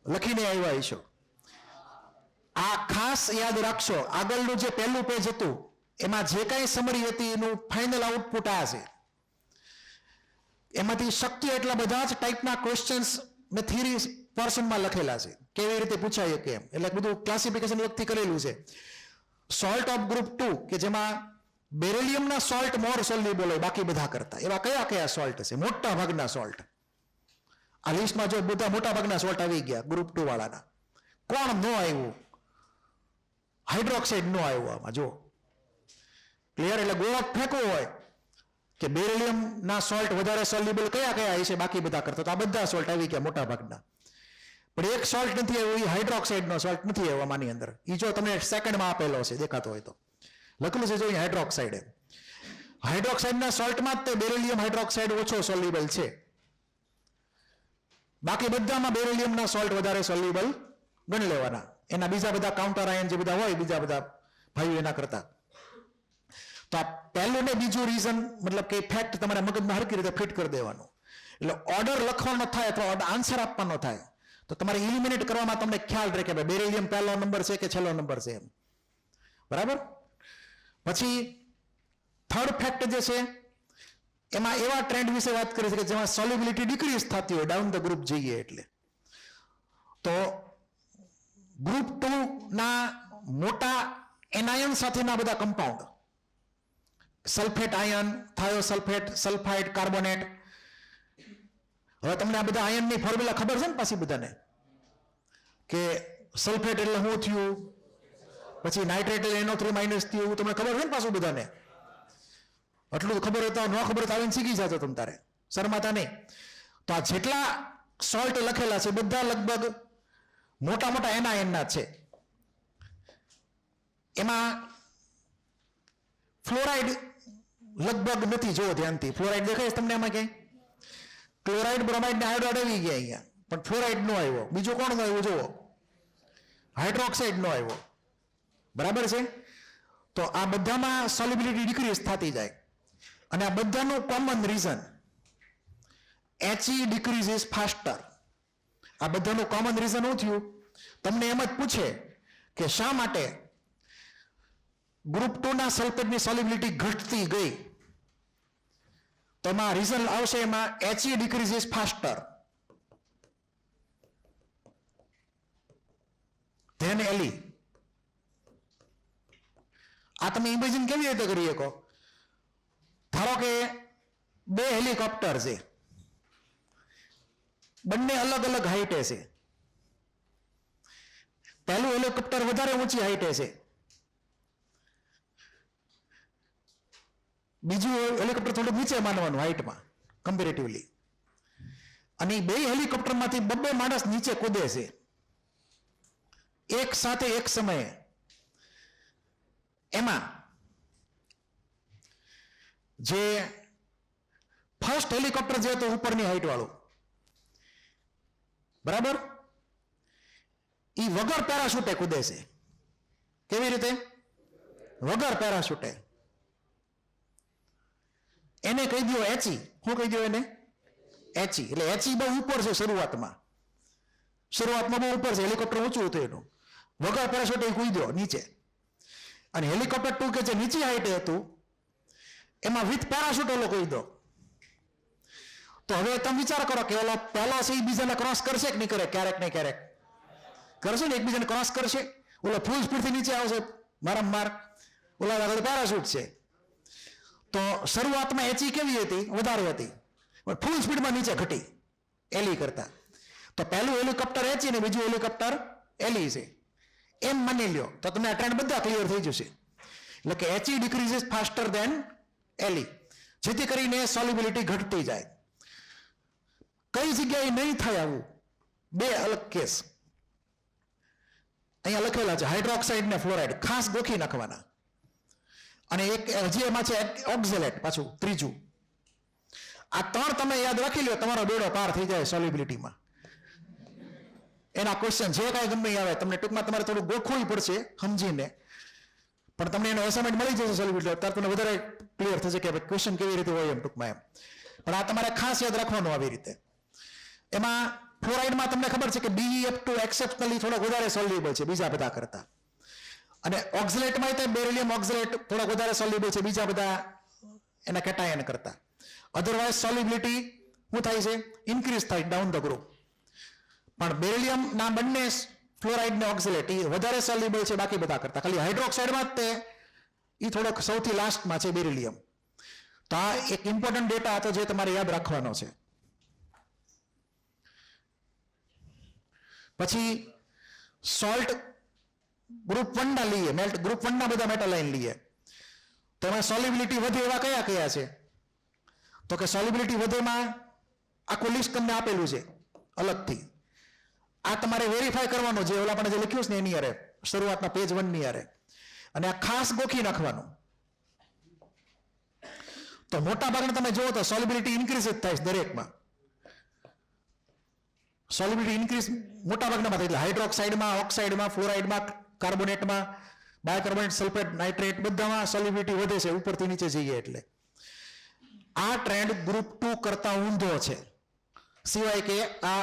લખીને આવ્યા હશો. આ ખાસ યાદ રાખશો. આગળનું જે પહેલું પેજ હતું એમાં જે કાંઈ સમરી હતી એનું ફાઇનલ આઉટપુટ આ છે. એમાંથી શક્ય એટલા બધા જ ટાઈપના ક્વેશ્ચન્સ મેં થિયરી પોર્શનમાં લખેલા છે, કેવી રીતે પૂછાય કે એમ. એટલે બધું ક્લાસિફિકેશન વખતે કરેલું છે. સોલ્ટ ઓફ ગ્રુપ 2 કે જેમાં બેરિલિયમના સોલ્ટ મોર સોલ્યુબલ હોય બાકી બધા કરતા. એવા કયા કયા સોલ્ટ છે? મોટા ભાગના સોલ્ટ. આ લિસ્ટમાં જો બધા મોટા ભાગના સોલ્ટ આવી ગયા ગ્રુપ 2 વાળાના. કોણ નો આવ્યું? હાઇડ્રોક્સાઇડ નો આવ્યું આમાં. જો ક્લિયર. એટલે ગોળક ફેંકવો હોય કે બેરિલિયમના સોલ્ટ વધારે સોલ્યુબલ કયા કયા હશે બાકી બધા કરતા, તો આ બધા સોલ્ટ આવી ગયા મોટા ભાગના. પણ એક સોલ્ટ નથી આવ્યો, એ હાઇડ્રોક્સાઇડનો સોલ્ટ નથી આવ્યો આની અંદર. એ જો તમને સેકન્ડમાં આપેલો છે, દેખાતો હોય તો લખેલું છે, જો હાઇડ્રોક્સાઇડ. હાઇડ્રોક્સાઇડના સોલ્ટમાં જ તે બેરિલિયમ હાઇડ્રોક્સાઇડ ઓછો સોલ્યુબલ છે. બાકી બધામાં બેરિલિયમના સોલ્ટ વધારે સોલ્યુબલ ગણી લેવાના. એના બીજા બધા કાઉન્ટર આયન જે બધા હોય બીજા બધા ભાઈઓ એના કરતા. તો આ પહેલું ને બીજું રીઝન, મતલબ કે ફેક્ટ તમારા મગજમાં હરકી રીતે ફિટ કરી દેવાનું. એટલે ઓર્ડર લખવાનો થાય અથવા આન્સર આપવાનો થાય તો તમારે ઇલિમિનેટ કરવામાં તમને ખ્યાલ રહે કે બેરિલિયમ પહેલો નંબર છે કે છેલ્લો નંબર છે એમ. બરાબર. પછી થર્ડ ફેક્ટ જે છે એમાં એવા ટ્રેન્ડ વિશે વાત કરી છે કે જેમાં સોલ્યુબિલિટી ડિક્રીઝ થતી હોય ડાઉન ધ ગ્રુપ જઈએ એટલે. તો ગ્રુપ 2 ના મોટા એનાયન સાથેના બધા compound, sulphate ion, thiosulphate, sulphide, carbonate. હવે તમને આ બધા આયનની ફોર્મ્યુલા ખબર છે ને પાછી બધાને, કે સલ્ફેટ એટલે શું થયું, પછી નાઇટ્રેટ એટલે NO3- થયું. તમને ખબર છે ને પાછું બધાને? એટલું ખબર હોય તો ન ખબર તો આવીને શીખી જતો તમે તારે, શરમાતા નહીં. તો આ જેટલા સોલ્ટ લખેલા છે બધા લગભગ મોટા મોટા એનાયનના છે. એમાં ફ્લોરાઇડ લગભગ નથી. જો ધ્યાનથી, ફ્લોરાઇડ દેખાય છે તમને આમાં ક્યાંય? ક્લોરાઇડ, બ્રોમાઇડ ને હાઇડ્રોઇડ આવી ગયા અહીંયા, પણ ફ્લોરાઇડ નો આવ્યો. બીજો કોણ નો આવ્યો? જુઓ, હાઇડ્રોક્સાઇડ નો આવ્યો. બરાબર છે. તો આ બધામાં સોલ્યુબિલિટી ડિક્રીઝ થતી જાય. અને આ બધાનું કોમન રીઝન He ડિક્રીઝિસ ફાસ્ટર. આ બધાનું કોમન રીઝન શું થયું? તમને એમ જ પૂછે કે શા માટે ગ્રુપ 2 ના સલ્ફેટની સોલ્યુબિલિટી ઘટતી ગઈ, તો એમાં રીઝન આવશે, એમાં He ડિક્રીઝિસ ફાસ્ટર ધેન Li. આ તમે ઇમેજિન કેવી રીતે કરી શકો? ધારો કે બે હેલિકોપ્ટર છે, બંને અલગ અલગ હાઈટે છે. પહેલું હેલિકોપ્ટર વધારે ઊંચી હાઈટે છે, બીજું હેલિકોપ્ટર થોડું નીચે માનવાનું હાઈટમાં કમ્પેરેટિવલી. અને બે હેલિકોપ્ટરમાંથી બબ્બે માણસ નીચે કૂદે છે એક સાથે એક સમયે. એમાં જે ફર્સ્ટ હેલિકોપ્ટર જે હતું ઉપરની હાઈટ વાળું, બરાબર, એ વગર પેરાશૂટે કૂદે છે. કેવી રીતે? વગર પેરાશૂટે. એને કહી દો He. શું કહી દો એને? He. એટલે He બહુ ઉપર છે શરૂઆતમાં બહુ ઉપર છે, હેલિકોપ્ટર ઊંચું હતું એનું. વગર પેરાશૂટે કૂદી દો નીચે. અને હેલિકોપ્ટર 2 કે જે નીચી હાઈટે હતું એમાં વિથ પેરાશૂટ ઓલો કહી દો, તો હવે તમે વિચાર કરો કે ઓલો પહેલો છે એ બીજાને ક્રોસ કરશે કે નહીં કરે? ક્યારેક ને ક્યારેક કરશે ને, એકબીજાને ક્રોસ કરશે. ઓલો ફૂલ સ્પીડથી નીચે આવશે વારંવાર, ઓલા આગળ પેરાશૂટ છે. તો શરૂઆતમાં એચી કેવી હતી? વધારે હતી, પણ ફૂલ સ્પીડમાં નીચે ઘટી એલી કરતા. તો પહેલું હેલિકોપ્ટર એચી ને બીજું હેલિકોપ્ટર એલી છે એમ માની લ્યો, તો તમને આ ટ્રેન્ડ બધા ક્લિયર થઈ જશે. એટલે કે એચઈ ડિક્રીઝિસ ફાસ્ટર દેન એલી, જેથી કરીને સોલ્યુબિલિટી ઘટતી જાય. કઈ જગ્યાએ નહીં થાય આવું? બે અલગ કેસ અહીંયા લખેલા છે, હાઇડ્રોક્સાઇડ ને ફ્લોરાઇડ ખાસ ગોખી નાખવાના. અને એક હજી એમાં છે ઓક્ઝેલેટ, પાછું ત્રીજું. આ ત્રણ તમે યાદ રાખી લો, તમારો બેડો પાર થઈ જાય સોલ્યુબિલિટીમાં. એના ક્વેશ્ચન જે કાંઈ ગમે આવે તમને ટૂંકમાં તમારે થોડું ગોખવું પડશે સમજીને, પણ તમને એનો એસાઇનમેન્ટ મળી જશે સોલ્યુબિલિટી, ત્યારે તમને વધારે ક્લિયર થશે કે ક્વેશ્ચન કેવી રીતે હોય એમ ટૂંકમાં એમ. પણ આ તમારે ખાસ યાદ રાખવાનું આવી રીતે. એમાં ફ્લોરાઇડમાં તમને ખબર છે કે BeF2 એક્સેપ્શનલી થોડોક વધારે સોલ્યુબલ છે બીજા બધા કરતા. અને ઓક્ઝલેટમાં તે બેરિલિયમ ઓક્ઝલેટ થોડોક વધારે સોલ્યુબલ છે બીજા બધા એના કેટાયન કરતા. અધરવાઇઝ સોલ્યુબિલિટી શું થાય છે? ઇન્ક્રીઝ થાય ડાઉન ધ ગ્રુપ. પણ બેરિલિયમ ના બંને ફ્લોરાઇડ ને ઓક્ઝલેટ એ વધારે સોલ્યુબલ છે બાકી બધા કરતા. ખાલી હાઇડ્રોક્સાઇડમાં જ તે એ થોડોક સૌથી લાસ્ટમાં છે બેરિલિયમ. તો આ એક ઇમ્પોર્ટન્ટ ડેટા હતો જે તમારે યાદ રાખવાનો છે. પછી સોલ્ટ ગ્રુપ 1 ના લઈએ, ગ્રુપ 1 ના બધા મેટલ આયન લઈએ, તો એમાં સોલ્યુબિલિટી વધે એવા કયા કયા છે? તો કે સોલ્યુબિલિટી વધેમાં આખું લિસ્ટ તમને આપેલું છે અલગથી. આ તમારે વેરીફાઈ કરવાનું છે, ઓલા પણ જે લખ્યું છે ને એની હારે, શરૂઆતના પેજ 1 ની હારે. અને આ ખાસ ગોખી નાખવાનું. તો મોટા ભાગના તમે જુઓ તો સોલ્યુબિલિટી ઇન્ક્રીઝ જ થાય દરેકમાં. સોલ્યુબિલિટી ઇન્ક્રીઝ મોટા ભાગના થાય, એટલે હાઇડ્રોક્સાઇડમાં, ઓક્સાઇડમાં, ફ્લોરાઇડમાં, કાર્બોનેટમાં, બાયકાર્બોનેટ, સલ્ફેટ, નાઇટ્રેટ બધામાં સોલ્યુબિલિટી વધે છે ઉપરથી નીચે જઈએ એટલે. આ ટ્રેન્ડ ગ્રુપ 2 કરતા ઊંધો છે, સિવાય કે આ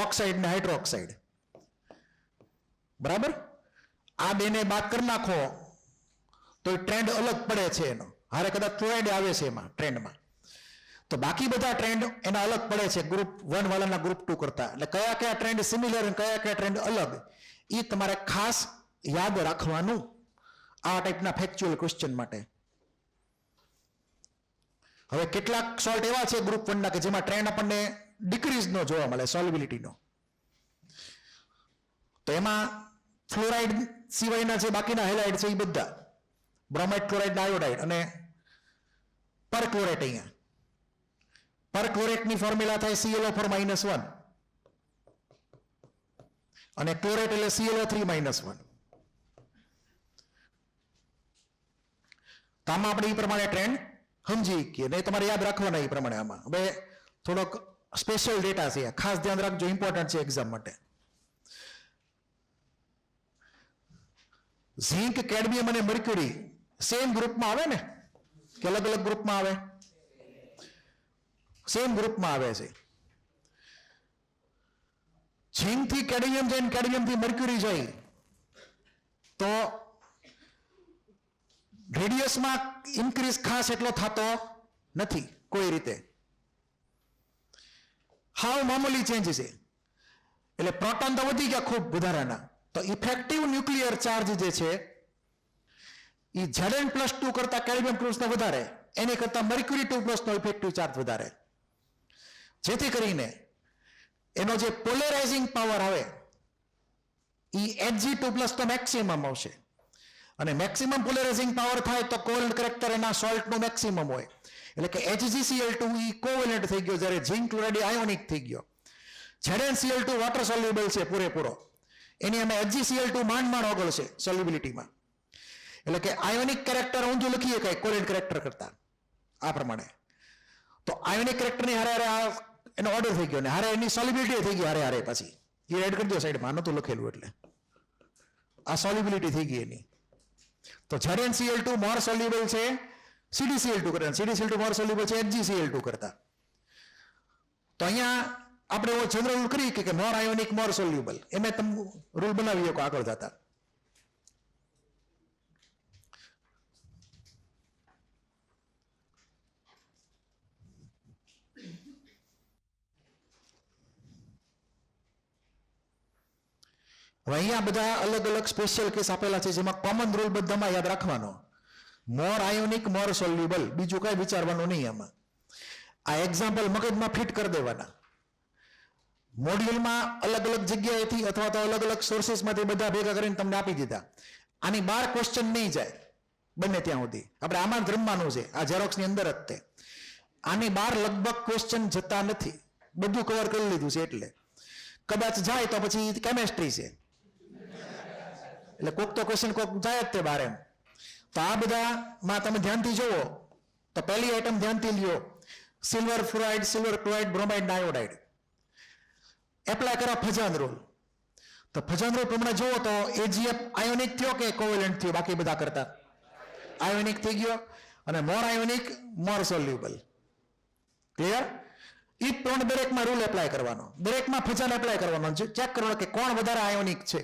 ઓક્સાઇડ ને હાઇડ્રોક્સાઇડ. બરાબર? આ બેને બાદ કરી નાખો તો ટ્રેન્ડ અલગ પડે છે એનો. હારે કદાચ ફ્લોરાઇડ આવે છે એમાં ટ્રેન્ડમાં, તો બાકી બધા ટ્રેન્ડ એના અલગ પડે છે ગ્રુપ 1 વાળાના ગ્રુપ 2 કરતા. એટલે કયા કયા ટ્રેન્ડ સિમિલર અને કયા કયા ટ્રેન્ડ અલગ, એ તમારે ખાસ યાદ રાખવાનું આ ટાઈપના ફેક્ચ્યુઅલ ક્વેશ્ચન માટે. હવે કેટલાક સોલ્ટ એવા છે ગ્રુપ 1 ના કે જેમાં ટ્રેન્ડ આપણને ડિક્રીઝ નો જોવા મળે સોલ્યુબિલિટીનો. તો એમાં ફ્લોરાઇડ સિવાયના જે બાકીના હેલાઇડ છે એ બધા, બ્રોમાઇડ, ક્લોરાઇડ, આયોડાઇડ અને પરક્લોરેટ. અહીંયા પરક્લોરેટની ફોર્મ્યુલા થાય ClO4-1 અને ક્લોરેટ એટલે ClO3-1. તો આમાં આપણે એ પ્રમાણે ટ્રેન્ડ સમજી કે નહીં, તમારે યાદ રાખવાના એ પ્રમાણે. આમાં હવે થોડોક સ્પેશિયલ ડેટા છે, ખાસ ધ્યાન રાખજો, ઇમ્પોર્ટન્ટ છે એક્ઝામ માટે. ઝીંક, કેડમિયમ અને મર્ક્યુરી સેમ ગ્રુપમાં આવે ને કે અલગ અલગ ગ્રુપમાં આવે? સેમ ગ્રુપમાં આવે છે. ઝીંક થી કેડમિયમ જાય, કેડમિયમ થી મર્ક્યુરી જાય, તો રેડિયસમાં ઇન્ક્રીઝ ખાસ એટલો થતો નથી કોઈ રીતે, હાવ મામૂલી ચેન્જ છે. એટલે પ્રોટોન તો વધી ગયા ખૂબ વધારાના, તો ઇફેક્ટિવ ન્યુક્લિયર ચાર્જ જે છે એ Zn+2 કરતા કેડમિયમ 2 વધારે, એની કરતા મર્ક્યુરી 2+ નો ઇફેક્ટિવ ચાર્જ વધારે. જેથી કરીને એનો જે પોલેરાઇઝિંગ પાવર આવે એ Hg2+ તો મેક્સિમમ આવશે. અને મેક્સિમમ પોલેરાઇઝિંગ પાવર થાય તો કોવેલન્ટ કેરેક્ટર એના સોલ્ટનું મેક્સિમમ હોય. એટલે કે HgCl2 એ કોવેલન્ટ થઈ ગયો, જ્યારે ઝિંક ક્લોરાઇડ આયોનિક થઈ ગયો. ZnCl2 વોટર સોલ્યુબલ છે પૂરેપૂરો, એની અમે HgCl2 માંડ ઓગળશે સોલ્યુબિલિટીમાં. એટલે કે આયોનિક કેરેક્ટર ઊંધું લખીએ કઈ કોવેલન્ટ કેરેક્ટર કરતા આ પ્રમાણે. તો આયોનિક કેરેક્ટરની હારે હારે એનો ઓર્ડર થઈ ગયો ને હારે એની સોલ્યુબિલિટી થઈ ગઈ હારે હારે. પછી એ એડ કરી દો સાઈડમાં, નહોતું લખેલું એટલે આ સોલ્યુબિલિટી થઈ ગઈ એની. તો ZnCl2 મોર સોલ્યુબલ છે CdCl2 કરતા, CdCl2 મોર સોલ્યુબલ છે HgCl2 કરતા. તો અહીંયા આપણે એવો જનરલ રૂલ કરી કે મોર આયોનિક મોર સોલ્યુબલ, એમ તમે રૂલ બનાવી શકો આગળ જતા. હવે અહીંયા બધા અલગ અલગ સ્પેશિયલ કેસ આપેલા છે જેમાં કોમન રૂલ બધામાં યાદ રાખવાનો, મોર આયોનિક મોર સોલ્યુબલ, બીજું કઈ વિચારવાનું નહીં આમાં. આ એક્ઝામ્પલ મગજમાં ફિટ કરી દેવાના. મોડ્યુલમાં અલગ અલગ જગ્યાએથી અથવા તો અલગ અલગ સોર્सेसમાંથી બધા ભેગા કરીને તમને આપી દીધા. આની 12 ક્વેશ્ચન નહીં જાય બને ત્યાં સુધી. આપણે આમાં જ રમવાનું છે, આ ઝેરોક્સની અંદર જ તે. આની 12 લગભગ ક્વેશ્ચન જતા નથી, બધું કવર કરી લીધું છે. એટલે કદાચ જાય તો પછી કેમેસ્ટ્રી છે, એટલે કોક તો ક્વેશ્ચન કોક જાય જ તે બાર એમ. તો આ બધામાં તમે ધ્યાનથી જુઓ તો પહેલી આઈટમ ધ્યાનથી લ્યો, silver fluoride, silver chloride, bromide, iodide. Apply કરો ફજાન રૂલ. તો ફજાન રૂલ પ્રમાણે જુઓ તો એજીએફ આયોનિક થયો કે કોવેલેન્ટ થયો? બાકી બધા કરતા આયોનિક થઈ ગયો, અને મોર આયોનિક મોર સોલ્યુબલ. ક્લિયર? એ પ્રમાણે દરેકમાં રૂલ એપ્લાય કરવાનો, દરેકમાં ફજાન એપ્લાય કરવાનો, ચેક કરવાનો કે કોણ વધારે આયોનિક છે.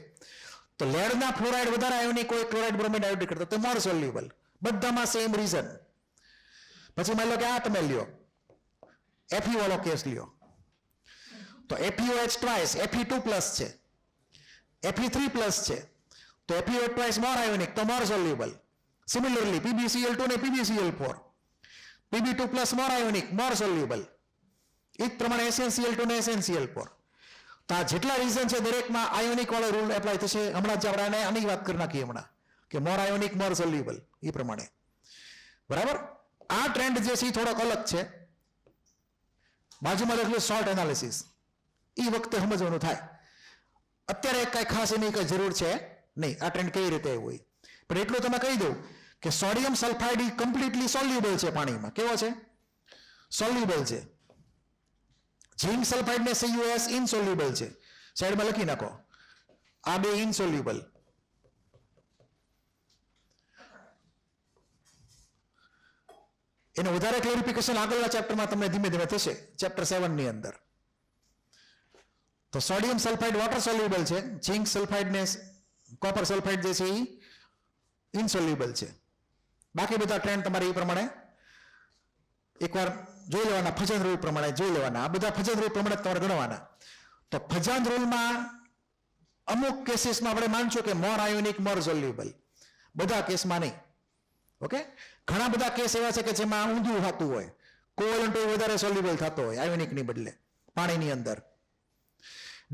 તો લેડના ફ્લોરાઇડ વધારે આયોનિક હોય, ક્લોરાઇડ, બ્રોમાઇડ, આયોડિક કરતા, તો મોર સોલ્યુબલ. બધામાં સેમ રીઝન. પછી માની લો કે આ તમે લ્યો Fe વાળો કેસ લ્યો, તો FeOH ટ્વાઇસ Fe2+ છે, Fe3+ છે, તો FeOH ટ્વાઇસ મોર આયોનિક, તો મોર સોલ્યુબલ. સિમિલરલી PbCl2 ને PbCl4, Pb2+ મોર આયોનિક, મોર સોલ્યુબલ. એ જ પ્રમાણે SnCl2 ને SnCl4. તો આ જેટલા રીઝન છે દરેકમાં આયોનિક વાળો રૂલ એપ્લાય થશે. હમણાં જ આપણે આની વાત કરી નાખીએ હમણાં કે મોર આયોનિક મોર સોલ્યુબલ એ પ્રમાણે. બરાબર? આ ટ્રેન્ડ જે છે એ થોડોક અલગ છે. બાજુમાં લખેલું શોર્ટ એનાલિસિસ, એ વખતે સમજવાનું થાય. અત્યારે કઈ ખાસ એની કઈ જરૂર છે નહીં, આ ટ્રેન્ડ કઈ રીતે હોય. પણ એટલું તમે કહી દઉં કે સોડિયમ સલ્ફાઇડ કમ્પ્લીટલી સોલ્યુબલ છે પાણીમાં. કેવો છે? સોલ્યુબલ છે. ઝિંક સલ્ફાઇડ ને CuS ઇનસોલ્યુબલ છે. સાઈડમાં લખી નાખો, આ બે ઇનસોલ્યુબલ. એનું વધારે ક્લેરિફિકેશન આગળના ચેપ્ટરમાં તમને ધીમે ધીમે થશે, ચેપ્ટર 7 ની અંદર. તો સોડિયમ સલ્ફાઇડ વોટર સોલ્યુબલ છે, ઝિંક સલ્ફાઇડ ને કોપર સલ્ફાઇડ જે છે એ ઇનસોલ્યુબલ છે. બાકી બધા ટ્રેન્ડ તમારે એ પ્રમાણે એકવાર જોઈ લેવાના, ફજાન રૂલ પ્રમાણે જોઈ લેવાના. આ બધા ફજાન રૂલ પ્રમાણે તમારે ગણવાના. તો ફજાન રૂલમાં અમુક કેસીસમાં આપણે માનશું કે મોર આયોનિક મોર સોલ્યુબલ, બધા કેસમાં નહીં. ઓકે? ઘણા બધા કેસ એવા છે કે જેમાં ઊંધું થતું હોય, કોવેલન્ટ વધારે સોલ્યુબલ થતો હોય આયોનિકની બદલે પાણીની અંદર.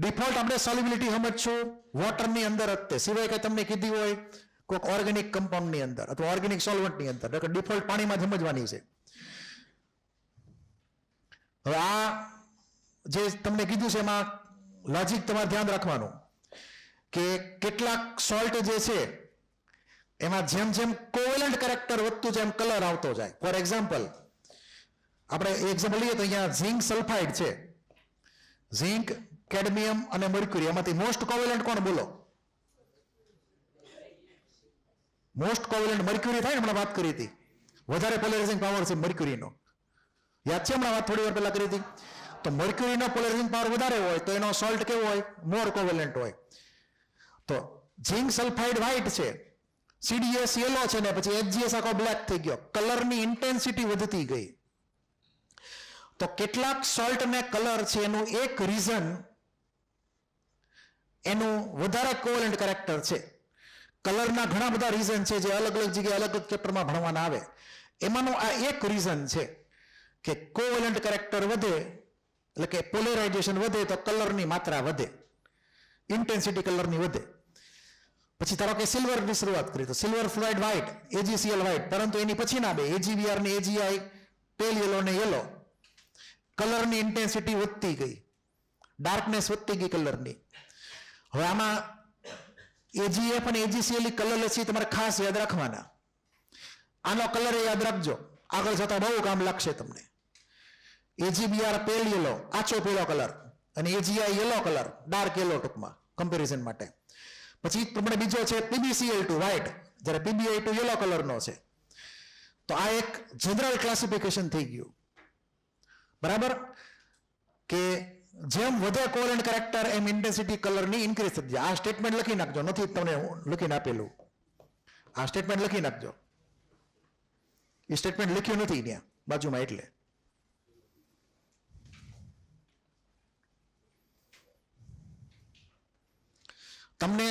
ડિફોલ્ટ આપણે સોલ્યુબિલિટી સમજશું વોટરની અંદર જ તે, સિવાય કે તમને કીધી હોય કોઈક ઓર્ગેનિક કમ્પાઉન્ડની અંદર અથવા ઓર્ગેનિક સોલ્વન્ટની અંદર, એટલે ડિફોલ્ટ પાણીમાં સમજવાની છે. હવે આ જે તમને કીધું છે એમાં લોજિક તમારે ધ્યાન રાખવાનું કે કેટલાક સોલ્ટ જે છે એમાં જેમ જેમ કોવેલન્ટ કેરેક્ટર વધતું જાય એમ કલર આવતો જાય. ફોર એક્ઝામ્પલ આપણે એક્ઝામ્પલ લઈએ તો અહીંયા ઝિંક સલ્ફાઇડ છે, ઝિંક, કેડમિયમ અને મર્ક્યુરી, એમાંથી મોસ્ટ કોવેલન્ટ કોણ બોલો? મોસ્ટ કોવેલન્ટ મર્ક્યુરી થાય ને, હમણાં વાત કરી હતી. વધારે પોલરાઇઝિંગ પાવર છે મર્ક્યુરીનો, યાદ છે? હમણાં વાત થોડી વાર પહેલા કરી હતી. તો મર્ક્યુરીનો પોલરાઇઝિંગ પાવર વધારે હોય તો એનો સોલ્ટ કેવો હોય? મોર કોવેલન્ટ હોય. તો ઝિંક સલ્ફાઇડ વ્હાઇટ છે, CdS યલો છે ને પછી HGS આખો બ્લેક થઈ ગયો, કલરની ઇન્ટેન્સિટી વધતી ગઈ. તો કેટલાક સોલ્ટ ને કલર છે એનું એક રીઝન એનું વધારે કોવેલન્ટ કેરેક્ટર છે. કલરના ઘણા બધા રીઝન છે જે અલગ અલગ જગ્યાએ અલગ અલગ ચેપ્ટરમાં ભણવાના આવે. એમાંનું આ એક રીઝન છે કે કોવેલન્ટ કેરેક્ટર વધે એટલે કે પોલરાઇઝેશન વધે તો કલરની માત્રા વધે, ઇન્ટેન્સિટી કલરની વધે. પછી ધારો કે સિલ્વરની શરૂઆત કરી તો silver fluoride white, AgCl white, પરંતુ એની પછી ના બે AgBr ને AgI પેલ યલો ને યલો, કલરની ઇન્ટેન્સિટી વધતી ગઈ, ડાર્કનેસ વધતી ગઈ કલરની. હવે આમાં AgF અને AgCl કલર છે તમારે ખાસ યાદ રાખવાના. આનો કલર યાદ રાખજો, આગળ જતા બહુ કામ લાગશે તમને. AgBr પેલ યલો, આછો પીળો કલર, અને AgI yellow colour, dark yellow ટૂંકમાં કમ્પેરિઝન માટે. પછી પ્રમાણે બીજો છે PbCl2 વ્હાઇટ, જ્યારે PbI2 યલો કલરનો છે. તો આ એક જનરલ ક્લાસિફિકેશન થઈ ગયું. બરાબર? કે જેમ વધે કોવેલન્ટ કેરેક્ટર એમ ઇન્ટેન્સિટી કલરની ઇન્ક્રીઝ થઈ જાય. આ સ્ટેટમેન્ટ લખી નાખજો, નથી તમને લખીને આપેલું. આ સ્ટેટમેન્ટ લખી નાખજો. એ સ્ટેટમેન્ટ લખ્યું નથી ત્યાં બાજુમાં, એટલે તમને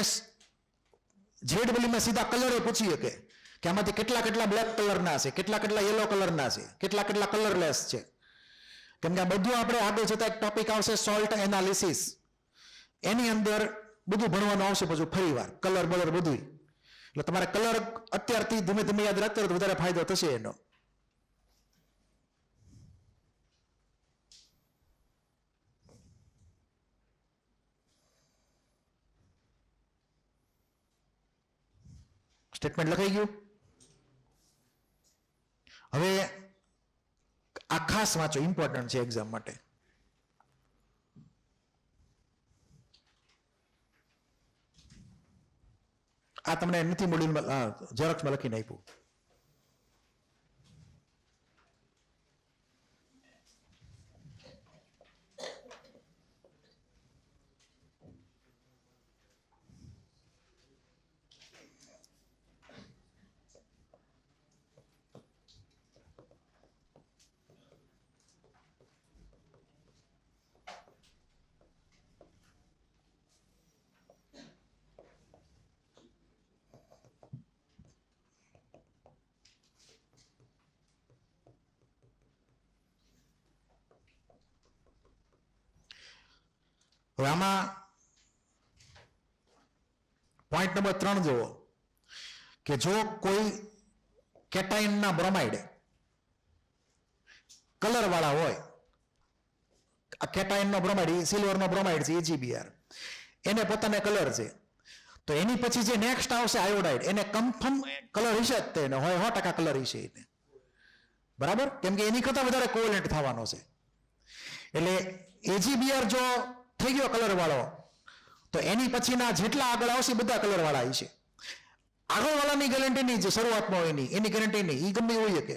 જેડબલ્યુમાં સીધા કલરે પૂછી શકે કે આમાંથી કેટલા બ્લેક કલરના છે, કેટલા યલો કલરના છે, કેટલા કલરલેસ છે. કેમ કે આ બધું આપણે આગળ જતા એક ટોપિક આવશે સોલ્ટ એનાલિસિસ, એની અંદર બધું ભણવાનું આવશે પછી ફરીવાર કલર બલર બધું. એટલે તમારે કલર અત્યારથી ધીમે ધીમે યાદ રાખતા તો વધારે ફાયદો થશે એનો. સ્ટેટમેન્ટ લખાઈ ગયું. હવે આ ખાસ વાંચો, ઇમ્પોર્ટન્ટ છે એક્ઝામ માટે. આ તમને નથી મોડ્યુલમાં ઝેરોક્સમાં લખીને આપ્યું. હવે આમાં પોઈન્ટ નંબર 3 જુઓ કે જો કોઈ કેટાઇનના બ્રોમાઇડ કલર વાળા હોય, આ કેટાઇનનો બ્રોમાઇડ સિલ્વરનો બ્રોમાઇડ છે AgBr, એને પોતાને કલર છે, તો એની પછી જે નેક્સ્ટ આવશે આયોડાઇડ, એને કન્ફર્મ કલર હશે જ, તેને હોય 100% કલર હશે એને, બરાબર? કેમ કે એની કરતા વધારે કોવેલેન્ટ થવાનો છે. એટલે AgBr જો થઈ ગયો કલર વાળો, તો એની પછીના જેટલા આગળ આવશે બધા કલર વાળા હશે. આગળ વાળાની ગેરંટી નહીં, જે શરૂઆતમાં હોય એની ગેરંટી નહીં, એ ગમે હોય કે,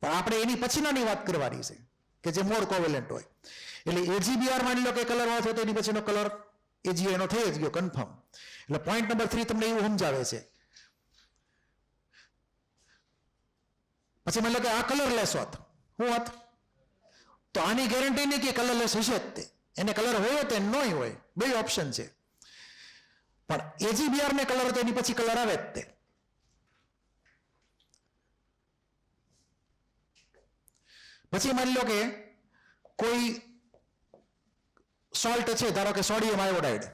પણ આપણે એની પછીનાની વાત કરવાની છે કે જે મોર કોવેલેન્ટ હોય. એટલે AgBr માની લો કે કલર વાળો થયો તો એની પછીનો કલર Ag એનો થઈ જ ગયો કન્ફર્મ. એટલે પોઈન્ટ નંબર 3 તમને એવું સમજાવે છે. પછી માની લો કે આ કલરલેસ હોત, શું હોત? તો આની ગેરંટી નહીં કે કલરલેસ હશે જ તે, એને કલર હોય તે ન હોય, બે ઓપ્શન છે. પણ AgBr ને કલર હતો એની પછી કલર આવે જ તે. પછી માની લો કે કોઈ સોલ્ટ છે, ધારો કે સોડિયમ આયોડાઇડ,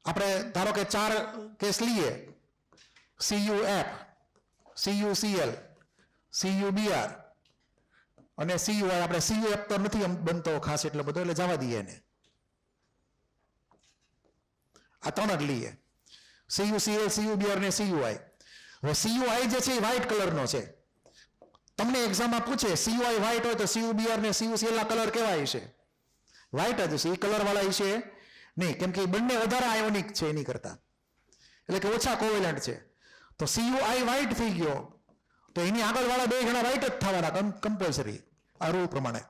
આપણે ધારો કે 4 કેસ લઈએ, CuF, CuCl, CuBr અને CuI. આપણે CuF તો નથી બનતો ખાસ એટલો બધો, એટલે જવા દઈએ એને. આ 3 જ લઈએ, CuCl, CuBr ને CuI. હવે CuI જે છે એ વ્હાઇટ કલરનો છે. તમને એક્ઝામમાં પૂછે CuI વ્હાઇટ હોય તો CuBr ને CuCl ના કલર કેવા હશે? વ્હાઇટ જ હશે, એ કલર વાળા હશે નહીં, કેમ કે બંને વધારે આયોનિક છે એની કરતા, એટલે કે ઓછા કોવેલેન્ટ છે. તો CuI વ્હાઇટ થઈ ગયો તો એની આગળ વાળા બે ઘણા વ્હાઇટ જ થવાના કમ્પલસરી, આ રૂલ પ્રમાણે.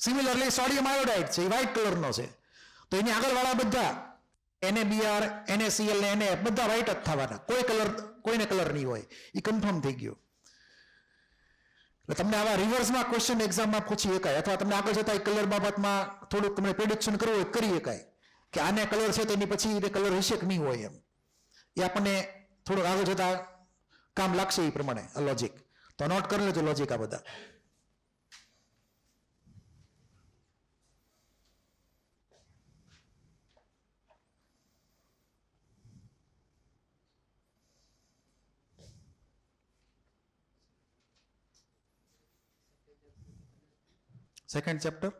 સિમિલરલી સોડિયમ આયોડાઇડ છે, એ વ્હાઇટ કલરનો છે, તો એની આગળ વાળા બધા NaBr, NaCl ને Na બધા વ્હાઇટ જ થવાના, કોઈને કલર નહીં હોય, એ કન્ફર્મ થઈ ગયું. એટલે તમને આવા રિવર્સમાં ક્વેશ્ચન એક્ઝામમાં પૂછી શકાય, અથવા તમને આગળ જતા કલર બાબતમાં થોડુંક તમને પ્રેડિક્શન કરવું હોય કરી શકાય કે આને કલર છે તેની પછી એને કલર હશે કે નહીં હોય એમ. એ આપણને થોડુંક આગળ જતા કામ લાગશે એ પ્રમાણે આ લોજિક. તો નોટ કરી લેજો લોજિક આ બધા. સેકન્ડ ચેપ્ટર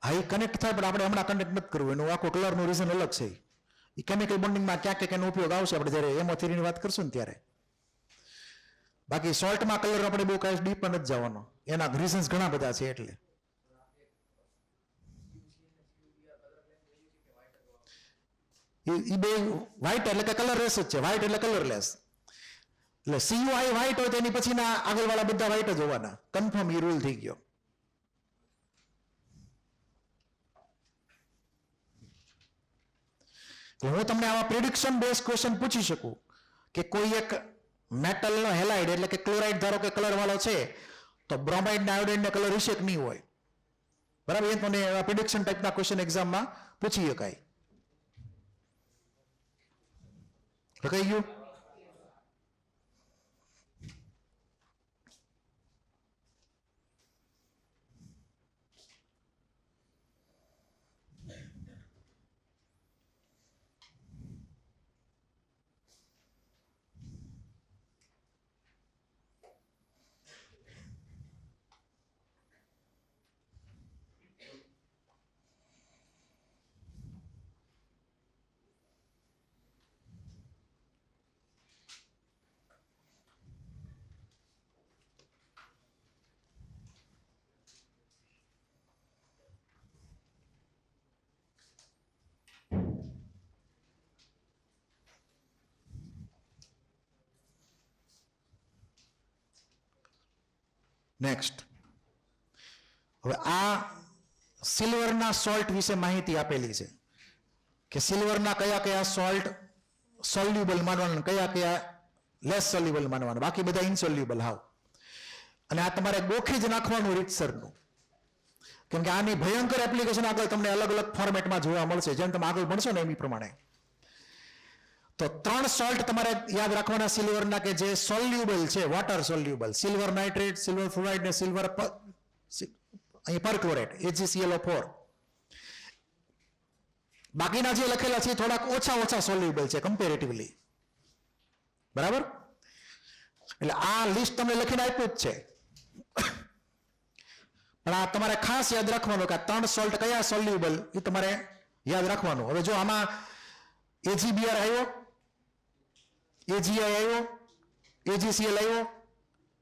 હા, એ કનેક્ટ થાય, પણ આપણે હમણાં કનેક્ટ નથી કરવું, એનું આખું કલરનું રીઝન અલગ છે. એ કેમિકલ બોન્ડિંગમાં ક્યાંક એનો ઉપયોગ આવશે આપણે જ્યારે એમો થિયરીની વાત કરશું ને ત્યારે. બાકી સોલ્ટમાં કલર આપણે બહુ કાંઈ ડીપ નથી જવાનો, એના રીઝન્સ ઘણા બધા છે. એટલે એ બે વ્હાઇટ એટલે કે કલરલેસ જ છે, વ્હાઇટ એટલે કલરલેસ. એટલે CuI વ્હાઇટ હોય તો એની પછીના આગળવાળા બધા વ્હાઇટ જ હોવાના, કન્ફર્મ એ રૂલ થઈ ગયો. હું તમને આવા પ્રિડિક્શન બેઝ ક્વેશ્ચન પૂછી શકું કે કોઈ એક મેટલનો હેલાઇડ એટલે કે ક્લોરાઇડ ધારો કે કલર વાળો છે, તો બ્રોમાઇડ ને આયોડાઇડ ને કલર હશે કે નહીં હોય? બરાબર, એ મને પ્રિડિક્શન ટાઈપના ક્વેશ્ચન એક્ઝામમાં પૂછી શકાય. કઈ ગયું? નેક્સ્ટ, હવે આ સિલ્વરના સોલ્ટ વિશે માહિતી આપેલી છે કે સિલ્વરના કયા કયા સોલ્ટ સોલ્યુબલ માનવાના, કયા કયા લેસ સોલ્યુબલ માનવાના, બાકી બધા ઇનસોલ્યુબલ હાવ. અને આ તમારે ગોખી જ નાખવાનું રીતસરનું, કેમ કે આની ભયંકર એપ્લિકેશન આગળ તમને અલગ અલગ ફોર્મેટમાં જોવા મળશે, જેમ તમે આગળ ભણશો ને એની પ્રમાણે. તો 3 સોલ્ટ તમારે યાદ રાખવાના સિલ્વરના કે જે સોલ્યુબલ છે, water soluble, silver nitrate, silver fluoride ને સિલ્વર અહીં પરક્લોરેટ, AgClO4. બાકીના જે લખેલા છે થોડાક ઓછા સોલ્યુબલ છે કમ્પેરેટિવલી. બરાબર, એટલે આ લિસ્ટ તમને લખીને આપ્યું જ છે, પણ આ તમારે ખાસ યાદ રાખવાનું કે આ 3 સોલ્ટ કયા સોલ્યુબલ એ તમારે યાદ રાખવાનું. હવે જો આમાં AgBr આવ્યો, AgI આવ્યો, AgCl આવ્યો,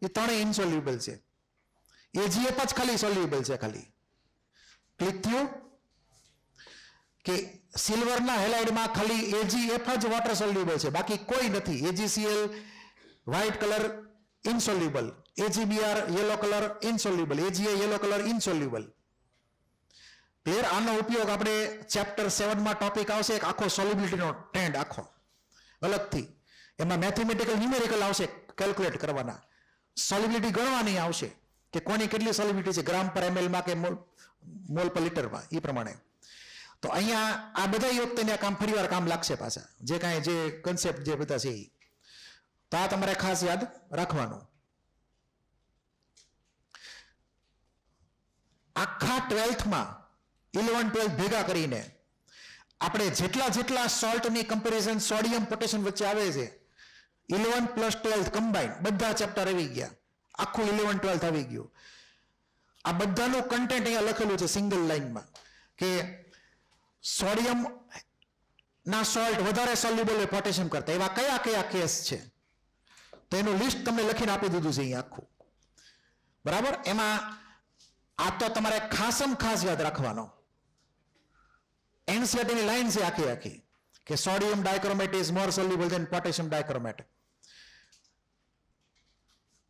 એ ત્રણેય ઇનસોલ્યુબલ છે. AgF જ ખાલી સોલ્યુબલ છે. ખાલી ક્લિક થયું કે સિલ્વરના હેલાઇડમાં ખાલી AgF જ વોટર સોલ્યુબલ છે, બાકી કોઈ નથી. AgCl white colour ઇનસોલ્યુબલ, AgBr yellow colour ઇનસોલ્યુબલ, AgI yellow colour ઇનસોલ્યુબલ. Clear? આનો ઉપયોગ આપણે ચેપ્ટર 7 માં ટોપિક આવશે, એક આખો સોલ્યુબિલિટીનો ટ્રેન્ડ આખો અલગથી, એમાં મેથેમેટિકલ ન્યુમેરિકલ આવશે, કેલ્ક્યુલેટ કરવાના, સોલ્યુબિલિટી ગણવાની આવશે કે કોની કેટલી સોલ્યુબિલિટી છે, ગ્રામ પર ml માં કે મોલ પર લીટરમાં, એ પ્રમાણે. તો અહીંયા આ બધા વખતે કામ ફરીવાર કામ લાગશે પાછા, જે કાંઈ જે કન્સેપ્ટ જે બધા છે એ. તો આ તમારે ખાસ યાદ રાખવાનું. આખા 12થમાં 11-12 ભેગા કરીને આપણે જેટલા સોલ્ટની કમ્પેરિઝન સોડિયમ પોટેશિયમ વચ્ચે આવે છે, 11 + 12 કમ્બાઈન બધા ચેપ્ટર આવી ગયા, આખું 11-12 આવી ગયું. આ બધાનું કન્ટેન્ટ અહીંયા લખેલું છે સિંગલ લાઈનમાં કે સોડિયમ ના સોલ્ટ વધારે સોલ્યુબલ હોય પોટેશિયમ કરતા, એવા કયા કયા કેસ છે, તો એનું લિસ્ટ તમને લખીને આપી દીધું છે અહીંયા આખું. બરાબર, એમાં આ તો તમારે ખાસમ ખાસ યાદ રાખવાનો. એનસીઈઆરટી ની લાઈન છે આખી કે sodium dichromate is more soluble than potassium dichromate.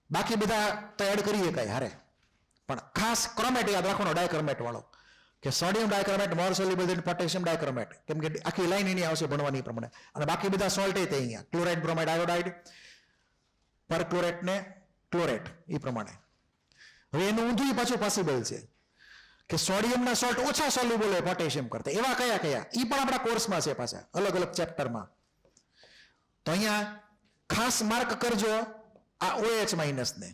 બાકી બધા તો એડ કરી શકાય હારે, પણ ખાસ ક્રોમેટ યાદ રાખવાનો, ડાયક્રોમેટ વાળો, કે સોડિયમ ડાયક્રોમેટ મોર સોલ્યુબલ ધેન પોટેશિયમ ડાયક્રોમેટ, કેમ કે આખી લાઈન એની આવશે ભણવાની પ્રમાણે. અને બાકી બધા સોલ્ટ તે અહીંયા ક્લોરાઇડ, બ્રોમાઇડ, આયોડાઇડ, પરક્લોરેટ ને ક્લોરેટ એ પ્રમાણે. હવે એનું ઊંધું પાછું પોસિબલ છે કે સોડિયમના સોલ્ટ ઓછા સોલ્યુબલ હોય પોટેશિયમ કરતા, એવા કયા કયા, એ પણ આપણા કોર્સમાં છે પાછા અલગ અલગ ચેપ્ટરમાં. તો અહીંયા ખાસ માર્ક કરજો આ OH માઇનસ ને.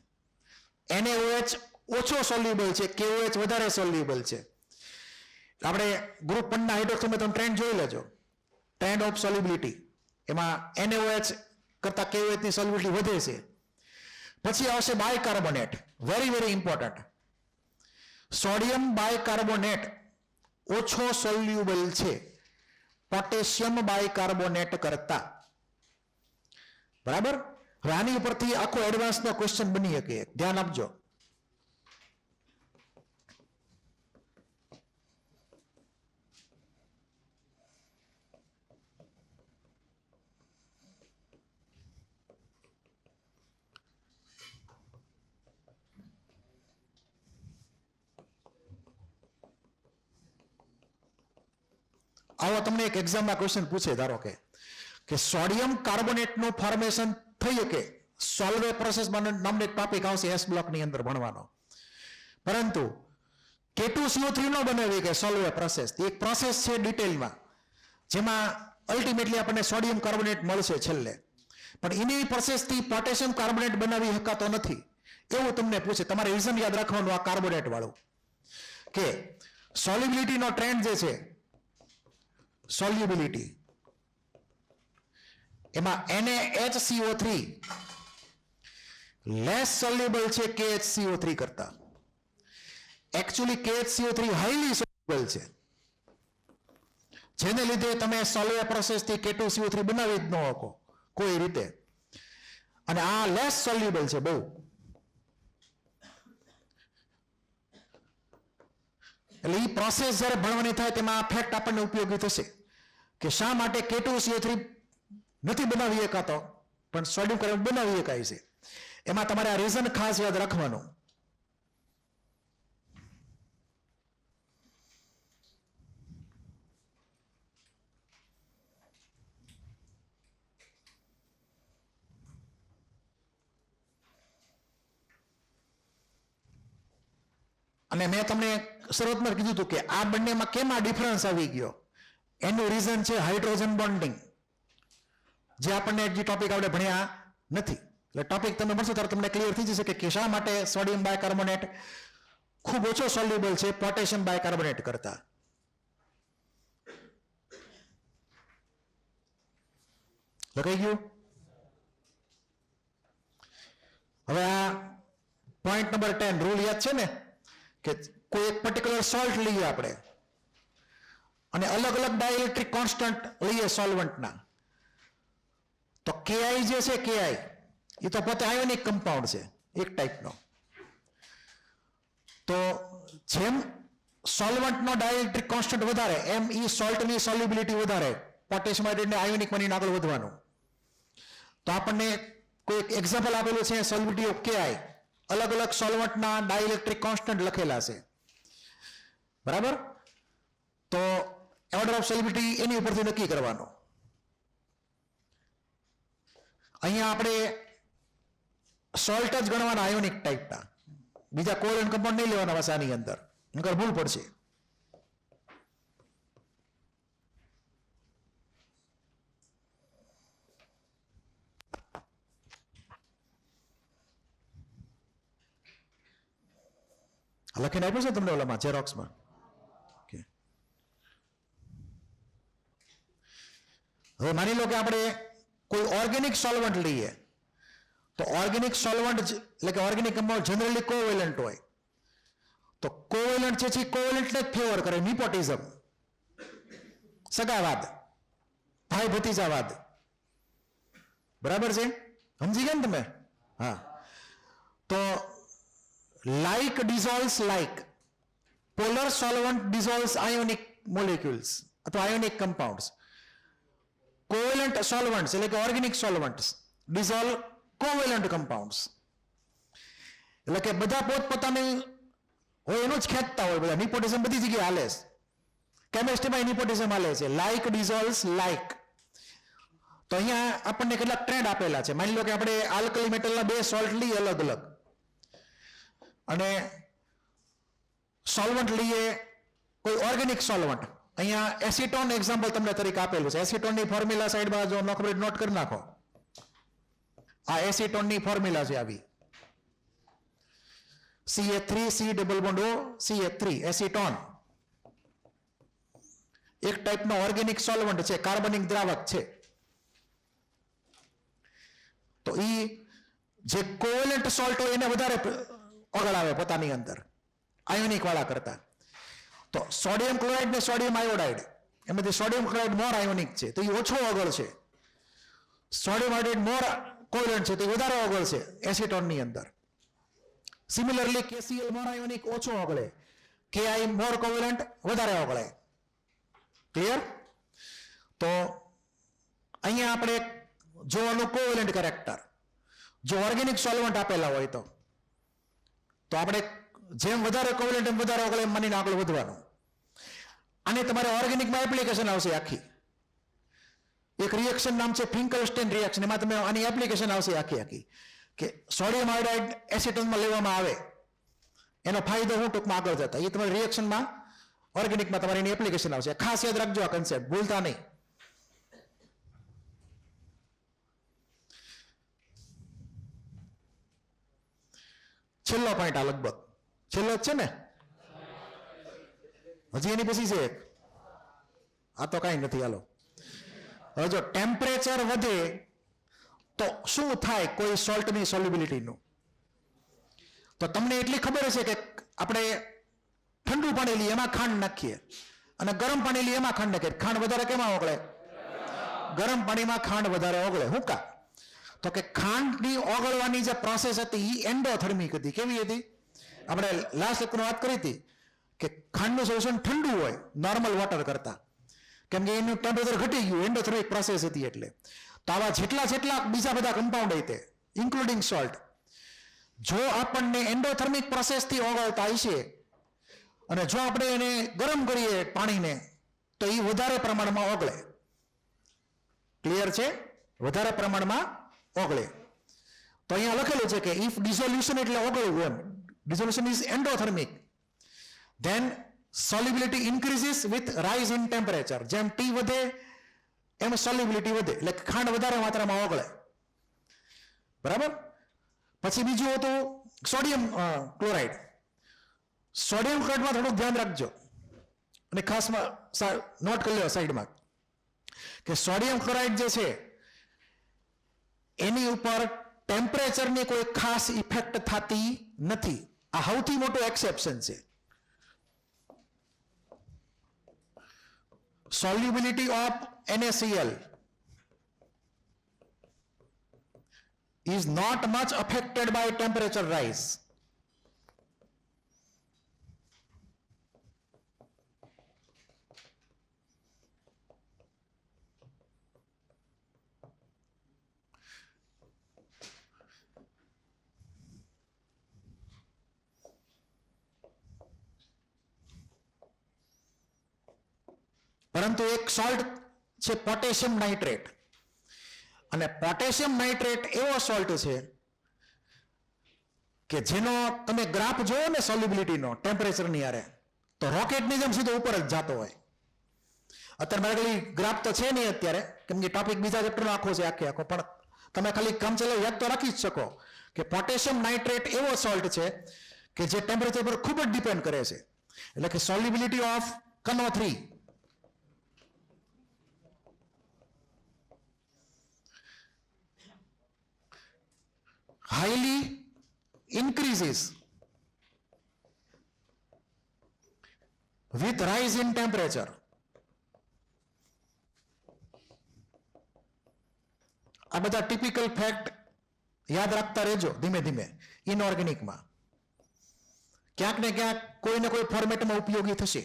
NaOH ઓછો સોલ્યુબલ છે, KOH વધારે સોલ્યુબલ છે. આપણે ગ્રુપ 1 ના હાઇડ્રોક્સમાં તમે ટ્રેન્ડ જોઈ લેજો, ટ્રેન્ડ ઓફ સોલ્યુબિલિટી, એમાં NaOH કરતા KOH ની સોલ્યુબિલિટી વધે છે. પછી આવશે bicarbonate, very very important. Sodium bicarbonate ઓછો સોલ્યુબલ છે પોટેશિયમ બાયકાર્બોનેટ કરતા. બરાબર, હવે આની ઉપરથી આખો એડવાન્સનો ક્વેશ્ચન બની શકે, ધ્યાન આપજો. આવો તમને એક એક્ઝામમાં ક્વેશ્ચન પૂછે, ધારો કે સોડિયમ કાર્બોનેટનું ફોર્મેશન થઈ શકે, સોલ્વે પ્રોસેસ નામનો એક ટોપિક આવશે S બ્લોકની અંદર ભણવાનો, પરંતુ K2CO3 નો બનાવી કે સોલ્વ પ્રોસેસ એક પ્રોસેસ છે ડિટેલમાં જેમાં અલ્ટિમેટલી આપણને સોડિયમ કાર્બોનેટ મળશે છેલ્લે, પણ એની પ્રોસેસથી પોટેશિયમ કાર્બોનેટ બનાવી શકાતો નથી એવું તમને પૂછે. તમારે રીઝન યાદ રાખવાનું આ કાર્બોનેટ વાળું કે સોલ્યુબિલિટીનો ટ્રેન્ડ જે છે સોલ્યુબિલિટી એમાં NaHCO3 લેસ સોલ્યુબલ છે KHCO3 કરતા. એકચ્યુઅલી KHCO3 હાઈલી સોલ્યુબલ છે, જેને લીધે તમે સોલ્વ પ્રોસેસથી K2CO3 બનાવી જ ન શકો કોઈ રીતે, અને આ લેસ સોલ્યુબલ છે બહુ. એટલે એ પ્રોસેસ જ્યારે ભણવાની થાય તેમાં આ ફેક્ટ આપણને ઉપયોગી થશે કે શા માટે K2CO3 નથી બનાવી શકાતો પણ સોડિયમ કાર્બોનેટ બનાવી શકાય છે. એમાં તમારે આ રીઝન ખાસ યાદ રાખવાનું. અને મેં તમને શરૂઆતમાં કીધું હતું કે આ બંનેમાં કેમ આ ડિફરન્સ આવી ગયો, એનું રીઝન છે હાઇડ્રોજન બોન્ડિંગ, જે આપણને જે ટોપિક આપણે ભણ્યા નથી. એટલે ટોપિક તમે ભણશો ત્યારે તમને ક્લિયર થઈ જશે કે શા માટે સોડિયમ બાયકાર્બોનેટ ખૂબ ઓછો સોલ્યુબલ છે પોટેશિયમ બાયકાર્બોનેટ કરતા. લખાઈ ગયું? હવે આ પોઈન્ટ નંબર 10 રૂલ યાદ છે ને કે કોઈ એક પર્ટિક્યુલર સોલ્ટ લઈએ આપણે અને અલગ અલગ ડાઇલેક્ટ્રિક કોન્સ્ટન્ટ લઈએ સોલ્વન્ટના, તો Ki જે છે Ki એ તો પોતે આયોનિક કમ્પાઉન્ડ છે એક ટાઈપનો. તો જેમ સોલ્વન્ટનો ડાઇલેક્ટ્રિક કોન્સ્ટન્ટ વધારે એમ ઈ સોલ્ટની સોલ્યુબિલિટી વધારે, પોટેશિયમ હાઇડ્રેટને આયોનિક બનીને આગળ વધવાનું. તો આપણને કોઈ એક્ઝામ્પલ આપેલું છે સોલ્યુબિલિટી ઓફ Ki, અલગ અલગ સોલ્વન્ટના ડાઇલેક્ટ્રિક કોન્સ્ટન્ટ લખેલા છે, બરાબર? તો ઓર્ડર ઓફ સોલ્યુબિલિટી એની ઉપરથી નક્કી કરવાનો. અહીંયા આપણે સોલ્ટ જ ગણવાના આયોનિક ટાઈપના, બીજા કોવેલન્ટ કમ્પાઉન્ડ નહીં લેવાના બસ આની અંદર, નકર ભૂલ પડશે. લખીને આપ્યું છે તમને ઓલામાં ઝેરોક્સમાં? હવે માની લો કે આપણે કોઈ ઓર્ગેનિક સોલ્વન્ટ લઈએ, તો ઓર્ગેનિક સોલ્વન્ટ એટલે કે ઓર્ગેનિક કમ્પાઉન્ડ જનરલી કોવેલન્ટ હોય. તો કોવેલન્ટ છે કોવેલન્ટને જ ફેવર કરે, નિપોટિઝમ, સગાવાદ, ભાઈ ભતીજાવાદ, બરાબર છે? સમજી ગયા ને તમે? હા. તો like dissolves like, polar solvent dissolves ionic molecules અથવા ionic compounds. Covalent solvents એટલે કે organic solvents dissolve covalent compounds. એટલે કે બધા પોતપોતાની હોય એનું જ ખેંચતા હોય, બધા નિપોટિઝમ બધી જગ્યાએ હાલે છે. કેમિસ્ટ્રીમાં નિપોટિઝમ હાલે છે, like dissolves like. તો અહીંયા આપણને કેટલાક ટ્રેન્ડ આપેલા છે. માની લો કે આપણે આલ્કલી મેટલના બે સોલ્ટ લઈએ અલગ અલગ અને સોલ્વન્ટ લઈએ કોઈ ઓર્ગેનિક સોલ્વન્ટ. અહીંયા એસિટોન એક્ઝામ્પલ તમને તરીકે આપેલું છે. એસિટોનની ફોર્મ્યુલા સાઈડમાં જો નોટ કરી નાખો, આ એસિટોનની ફોર્મ્યુલા છે આવી, CH3C≡O એસિટોન. એક ટાઈપનો ઓર્ગેનિક સોલ્વન્ટ છે, કાર્બનિક દ્રાવક છે. તો ઈ જે કોવેલન્ટ સોલ્ટ હોય એને વધારે આગળ આવે પોતાની અંદર આયોનિક વાળા કરતા. તો સોડિયમ ક્લોરાઇડ ને સોડિયમ આયોડાઇડ, એમાંથી સોડિયમ ક્લોરાઇડ મોર આયોનિક છે તો એ ઓછો આગળ છે, સોડિયમ આયોડાઇડ મોર કોવેલન્ટ છે તો એ વધારે આગળ છે એસિટોનની અંદર. સિમિલરલી KCl મોર આયોનિક ઓછો આગળે, Ki મોર કોવેલન્ટ વધારે આગળે. ક્લિયર? તો અહીંયા આપણે જોવાનું કોવેલન્ટ કેરેક્ટર. જો ઓર્ગેનિક સોલ્વન્ટ આપેલા હોય તો આપણે જેમ વધારે કોવેલન્ટ એમ વધારે આગળ એમ માનીને આગળ વધવાનું. અને તમારે ઓર્ગેનિકમાં એપ્લિકેશન આવશે આખી, એક રિએક્શન નામ છે ફિંકલસ્ટેન રિએક્શન, એમાં તમે આની એપ્લિકેશન આવશે આખી કે સોડિયમ આયોડાઇડ એસિટોનમાં લેવામાં આવે એનો ફાયદો હું ટૂંકમાં આગળ જતા એ તમારે રિએક્શનમાં ઓર્ગેનિકમાં તમારી એની એપ્લિકેશન આવશે. ખાસ યાદ રાખજો આ કન્સેપ્ટ, ભૂલતા નહીં. છેલ્લો પોઈન્ટ આ લગભગ છેલ્લો જ છે ને, હજી એની પછી છે એક, આ તો કાંઈ નથી. હાલો, હવે જો ટેમ્પરેચર વધે તો શું થાય કોઈ સોલ્ટની સોલ્યુબિલિટીનું? તો તમને એટલી ખબર હશે કે આપણે ઠંડુ પાણી લઈએ એમાં ખાંડ નાખીએ અને ગરમ પાણી લઈએ એમાં ખાંડ નાખીએ. ખાંડ વધારે કેમાં ઓગળે? ગરમ પાણીમાં ખાંડ વધારે ઓગળે. શું કા? તો કે ખાંડની ઓગળવાની જે પ્રોસેસ હતી એ એન્ડોથર્મિક હતી. કેવી હતી? આપણે લાસ્ટ લેક્ચરમાં વાત કરી હતી કે ખાંડનું સોલ્યુશન ઠંડુ હોય નોર્મલ વોટર કરતા, કેમ કે એનું ટેમ્પરેચર ઘટી ગયું, એન્ડોથર્મિક પ્રોસેસ હતી. એટલે તો આવા જેટલા બીજા બધા કમ્પાઉન્ડ હશે ઇન્ક્લુડિંગ સોલ્ટ, જો આપણને એન્ડોથર્મિક પ્રોસેસથી ઓગળતા હશે અને જો આપણે એને ગરમ કરીએ પાણીને તો એ વધારે પ્રમાણમાં ઓગળે. ક્લિયર છે? વધારે પ્રમાણમાં ઓગળે. તો અહીંયા લખેલું છે કે ઇફ ડિસોલ્યુશન એટલે ઓગળવું, એમ dissolution is endothermic, then solubility increases with rise in temperature. જેમ ટી વધે એમ સોલ્યુબિલિટી વધે, એટલે ખાંડ વધારે માત્રામાં ઓગળે. બરાબર? પછી બીજું હતું સોડિયમ ક્લોરાઇડ. સોડિયમ ક્લોરાઇડમાં થોડુંક ધ્યાન રાખજો અને ખાસમાં નોટ કરી લો સાઈડમાં કે સોડિયમ ક્લોરાઇડ જે છે એની ઉપર ટેમ્પરેચરની કોઈ ખાસ ઇફેક્ટ થતી નથી. આ સૌથી મોટું એક્સેપ્શન છે. solubility of NaCl is not much affected by temperature rise. પરંતુ એક સોલ્ટ છે પોટેશિયમ નાઇટ્રેટ, અને પોટેશિયમ નાઇટ્રેટ એવો સોલ્ટ છે કે જેનો તમે ગ્રાફ જોયો ને સોલ્યુબિલિટીનો ટેમ્પરેચરની આરે, તો રોકેટની જેમ સીધો ઉપર જ જતો હોય. અત્યારે મારે ખાલી ગ્રાફ તો છે નહીં અત્યારે, કેમ કે ટોપિક બીજા ચેપ્ટરનો આખો છે આખો, પણ તમે ખાલી કામચલાઉ યાદ તો રાખી જ શકો કે પોટેશિયમ નાઇટ્રેટ એવો સોલ્ટ છે કે જે ટેમ્પરેચર પર ખૂબ જ ડિપેન્ડ કરે છે. એટલે કે solubility of NO3 highly increases with rise in temperature. આ બધા ટિપિકલ ફેક્ટ યાદ રાખતા રહેજો ધીમે ધીમે. ઇનઓર્ગેનિકમાં ક્યાંક ને ક્યાંક કોઈ ને કોઈ ફોર્મેટમાં ઉપયોગી થશે.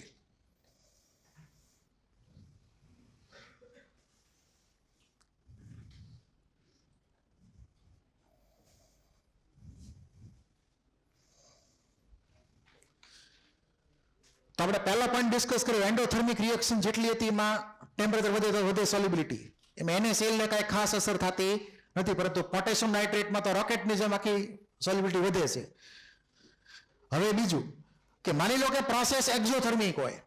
તો આપણે પહેલા પોઈન્ટ ડિસ્કસ કર્યો, એન્ડોથર્મિક રિએક્શન જેટલી હતી એમાં ટેમ્પરેચર વધે તો વધે સોલ્યુબિલિટી, એમાં NaCl ને કાંઈ ખાસ અસર થતી નથી. પરંતુ પોટેશિયમ નાઇટ્રેટમાં તો રોકેટની જેમ આખી સોલ્યુબિલિટી વધે છે. હવે બીજું કે માની લો કે પ્રોસેસ એક્ઝોથર્મિક હોય,